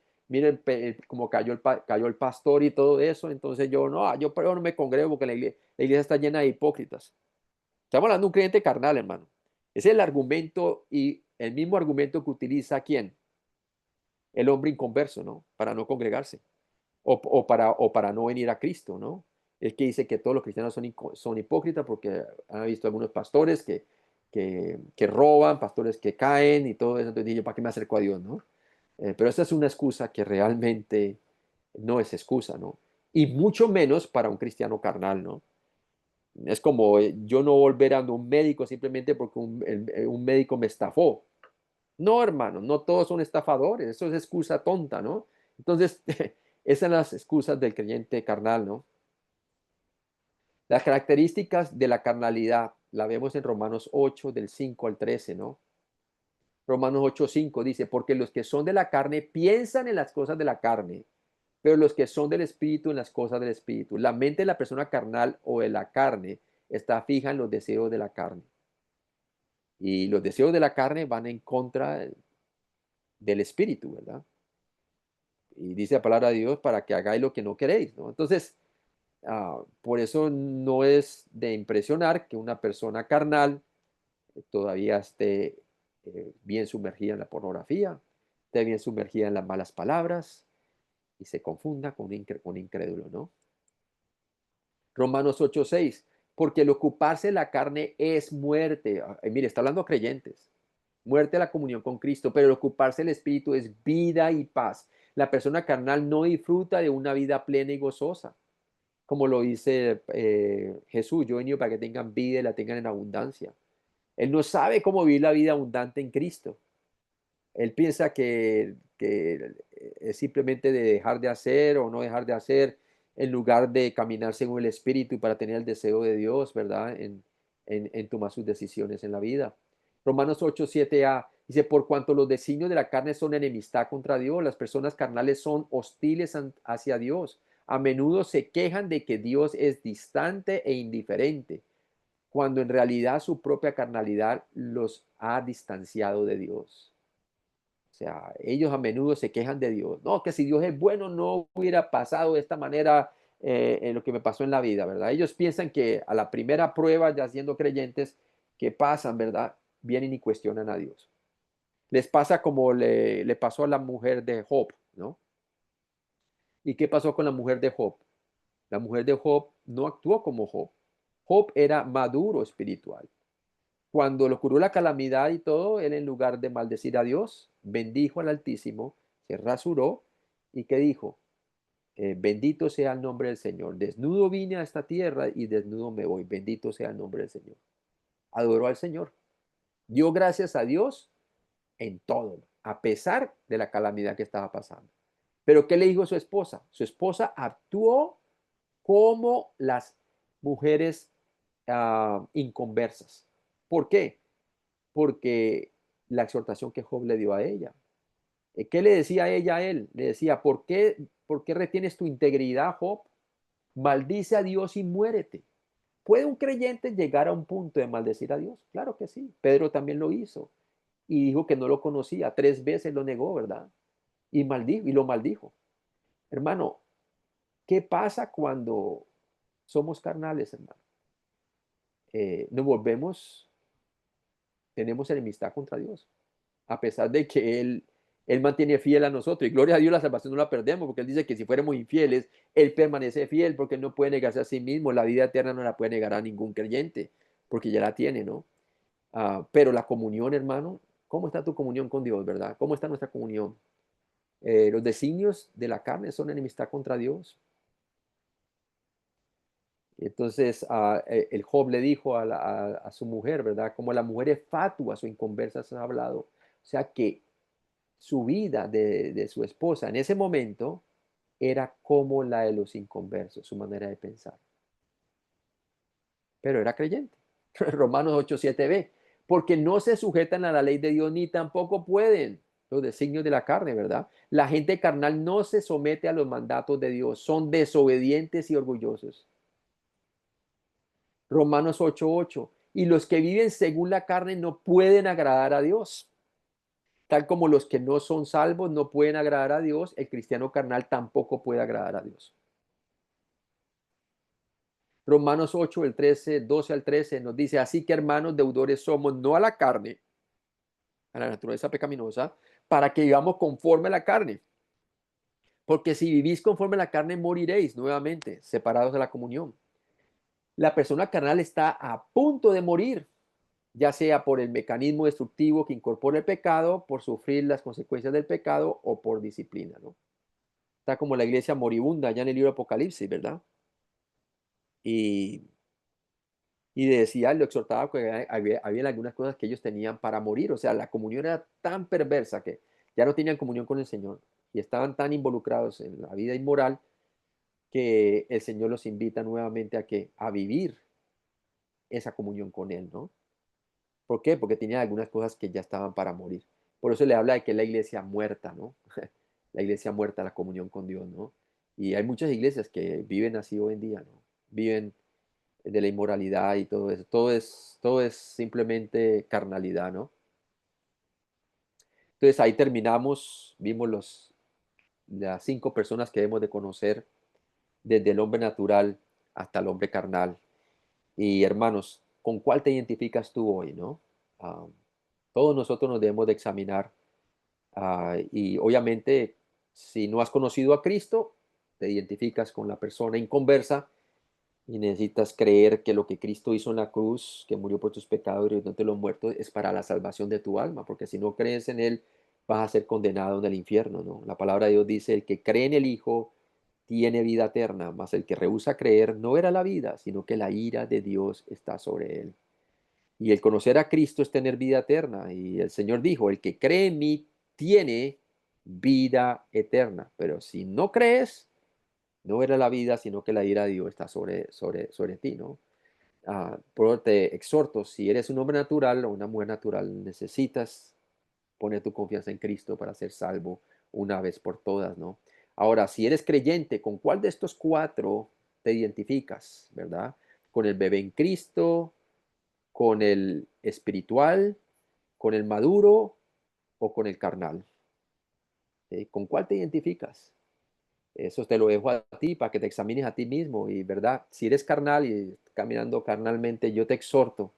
cómo cayó el pastor y todo eso, entonces yo pero no me congrego porque la iglesia está llena de hipócritas. Estamos hablando de un creyente carnal, hermano. Ese es el argumento y el mismo argumento que utiliza quién, el hombre inconverso, ¿no? Para no congregarse o para no venir a Cristo, ¿no? El que dice que todos los cristianos son hipócritas porque han visto algunos pastores que roban, pastores que caen y todo eso. Entonces digo, ¿para qué me acerco a Dios, no? Pero esa es una excusa que realmente no es excusa, ¿no? Y mucho menos para un cristiano carnal, ¿no? Es como yo no volver a un médico simplemente porque un médico me estafó. No, hermano, no todos son estafadores, eso es excusa tonta, ¿no? Entonces, esas son las excusas del creyente carnal, ¿no? Las características de la carnalidad la vemos en Romanos 8, del 5 al 13, ¿no? Romanos 8:5 dice, porque los que son de la carne piensan en las cosas de la carne, pero los que son del espíritu en las cosas del espíritu. La mente de la persona carnal o de la carne está fija en los deseos de la carne. Y los deseos de la carne van en contra del Espíritu, ¿verdad? Y dice la palabra de Dios para que hagáis lo que no queréis, ¿no? Entonces, por eso no es de impresionar que una persona carnal todavía esté bien sumergida en la pornografía, esté bien sumergida en las malas palabras y se confunda con un incrédulo, ¿no? Romanos 8:6, porque el ocuparse de la carne es muerte. Mire, está hablando a creyentes. Muerte a la comunión con Cristo, pero el ocuparse del Espíritu es vida y paz. La persona carnal no disfruta de una vida plena y gozosa, como lo dice Jesús. Yo he venido para que tengan vida y la tengan en abundancia. Él no sabe cómo vivir la vida abundante en Cristo. Él piensa que es simplemente de dejar de hacer o no dejar de hacer en lugar de caminar según el Espíritu para tener el deseo de Dios, ¿verdad? En tomar sus decisiones en la vida. Romanos 8:7a dice, por cuanto los designios de la carne son enemistad contra Dios, las personas carnales son hostiles hacia Dios. A menudo se quejan de que Dios es distante e indiferente, cuando en realidad su propia carnalidad los ha distanciado de Dios. O sea, ellos a menudo se quejan de Dios. No, que si Dios es bueno no hubiera pasado de esta manera en lo que me pasó en la vida, ¿verdad? Ellos piensan que a la primera prueba, ya siendo creyentes, que pasan, ¿verdad? Vienen y cuestionan a Dios. Les pasa como le pasó a la mujer de Job, ¿no? ¿Y qué pasó con la mujer de Job? La mujer de Job no actuó como Job. Job era maduro espiritual. Cuando le ocurrió la calamidad y todo, él en lugar de maldecir a Dios, bendijo al Altísimo, se rasuró y que dijo, bendito sea el nombre del Señor. Desnudo vine a esta tierra y desnudo me voy. Bendito sea el nombre del Señor. Adoró al Señor. Dio gracias a Dios en todo, a pesar de la calamidad que estaba pasando. Pero ¿qué le dijo su esposa? Su esposa actuó como las mujeres inconversas. ¿Por qué? Porque la exhortación que Job le dio a ella. ¿Qué le decía ella a él? Le decía, ¿por qué retienes tu integridad, Job? Maldice a Dios y muérete. ¿Puede un creyente llegar a un punto de maldecir a Dios? Claro que sí. Pedro también lo hizo y dijo que no lo conocía. 3 veces lo negó, ¿verdad? Y maldijo y lo maldijo. Hermano, ¿qué pasa cuando somos carnales, hermano? Nos volvemos, tenemos enemistad contra Dios, a pesar de que Él mantiene fiel a nosotros. Y gloria a Dios, la salvación no la perdemos, porque Él dice que si fuéramos infieles, Él permanece fiel, porque Él no puede negarse a sí mismo. La vida eterna no la puede negar a ningún creyente, porque ya la tiene, ¿no? Pero la comunión, hermano, ¿cómo está tu comunión con Dios, verdad? ¿Cómo está nuestra comunión? Los designios de la carne son enemistad contra Dios. Entonces, el Job le dijo a su mujer, ¿verdad? Como la mujer es fatua, su inconversa se ha hablado. O sea que su vida de su esposa en ese momento era como la de los inconversos, su manera de pensar. Pero era creyente. Romanos 8:7b, porque no se sujetan a la ley de Dios ni tampoco pueden los designios de la carne, ¿verdad? La gente carnal no se somete a los mandatos de Dios, son desobedientes y orgullosos. Romanos 8:8, y los que viven según la carne no pueden agradar a Dios. Tal como los que no son salvos no pueden agradar a Dios, el cristiano carnal tampoco puede agradar a Dios. Romanos 8, el 13, 12 al 13 nos dice, así que hermanos deudores somos, no a la carne, a la naturaleza pecaminosa, para que vivamos conforme a la carne. Porque si vivís conforme a la carne, moriréis nuevamente, separados de la comunión. La persona carnal está a punto de morir, ya sea por el mecanismo destructivo que incorpora el pecado, por sufrir las consecuencias del pecado o por disciplina, ¿no? Está como la iglesia moribunda ya en el libro de Apocalipsis, ¿verdad? Y, y decía, lo exhortaba que había algunas cosas que ellos tenían para morir, o sea, la comunión era tan perversa que ya no tenían comunión con el Señor y estaban tan involucrados en la vida inmoral que el Señor los invita nuevamente a vivir esa comunión con Él, ¿no? ¿Por qué? Porque tenía algunas cosas que ya estaban para morir. Por eso le habla de que es la iglesia muerta, ¿no? La iglesia muerta, la comunión con Dios, ¿no? Y hay muchas iglesias que viven así hoy en día, ¿no? Viven de la inmoralidad y todo eso. Todo es simplemente carnalidad, ¿no? Entonces ahí terminamos, vimos las 5 personas que debemos de conocer, desde el hombre natural hasta el hombre carnal. Y hermanos, ¿con cuál te identificas tú hoy, no? Ah, todos nosotros nos debemos de examinar. Y obviamente, si no has conocido a Cristo, te identificas con la persona inconversa y necesitas creer que lo que Cristo hizo en la cruz, que murió por tus pecados y no te lo muerto, es para la salvación de tu alma, porque si no crees en Él, vas a ser condenado en el infierno, ¿no? La palabra de Dios dice, el que cree en el Hijo tiene vida eterna, mas el que rehúsa creer no verá la vida, sino que la ira de Dios está sobre él. Y el conocer a Cristo es tener vida eterna. Y el Señor dijo, el que cree en mí tiene vida eterna. Pero si no crees, no verá la vida, sino que la ira de Dios está sobre ti, ¿no? Por eso te exhorto, si eres un hombre natural o una mujer natural, necesitas poner tu confianza en Cristo para ser salvo una vez por todas, ¿no? Ahora, si eres creyente, ¿con cuál de estos 4 te identificas, verdad? ¿Con el bebé en Cristo, con el espiritual, con el maduro o con el carnal? ¿Con cuál te identificas? Eso te lo dejo a ti para que te examines a ti mismo y, ¿verdad? Si eres carnal y caminando carnalmente, yo te exhorto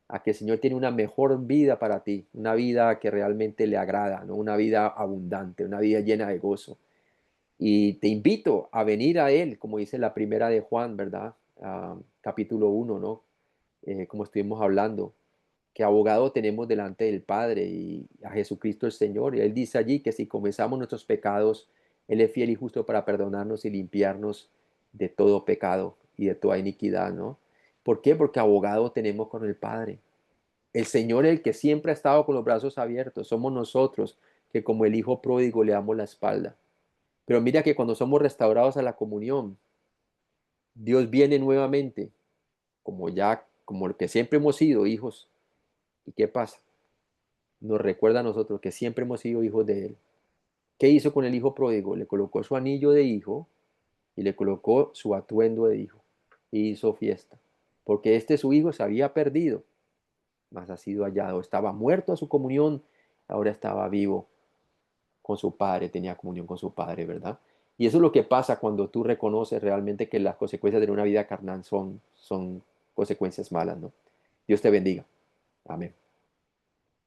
a que el Señor tiene una mejor vida para ti, una vida que realmente le agrada, ¿no? Una vida abundante, una vida llena de gozo. Y te invito a venir a Él, como dice la primera de Juan, ¿verdad? Capítulo 1, ¿no? Como estuvimos hablando, que abogado tenemos delante del Padre y a Jesucristo el Señor. Y Él dice allí que si confesamos nuestros pecados, Él es fiel y justo para perdonarnos y limpiarnos de todo pecado y de toda iniquidad, ¿no? ¿Por qué? Porque abogado tenemos con el Padre. El Señor, el que siempre ha estado con los brazos abiertos, somos nosotros que como el Hijo pródigo le damos la espalda. Pero mira que cuando somos restaurados a la comunión, Dios viene nuevamente, como el que siempre hemos sido hijos. ¿Y qué pasa? Nos recuerda a nosotros que siempre hemos sido hijos de Él. ¿Qué hizo con el Hijo pródigo? Le colocó su anillo de hijo y le colocó su atuendo de hijo y hizo fiesta. Porque su hijo se había perdido, mas ha sido hallado. Estaba muerto a su comunión, ahora estaba vivo con su padre, tenía comunión con su padre, ¿verdad? Y eso es lo que pasa cuando tú reconoces realmente que las consecuencias de una vida carnal son consecuencias malas, ¿no? Dios te bendiga. Amén.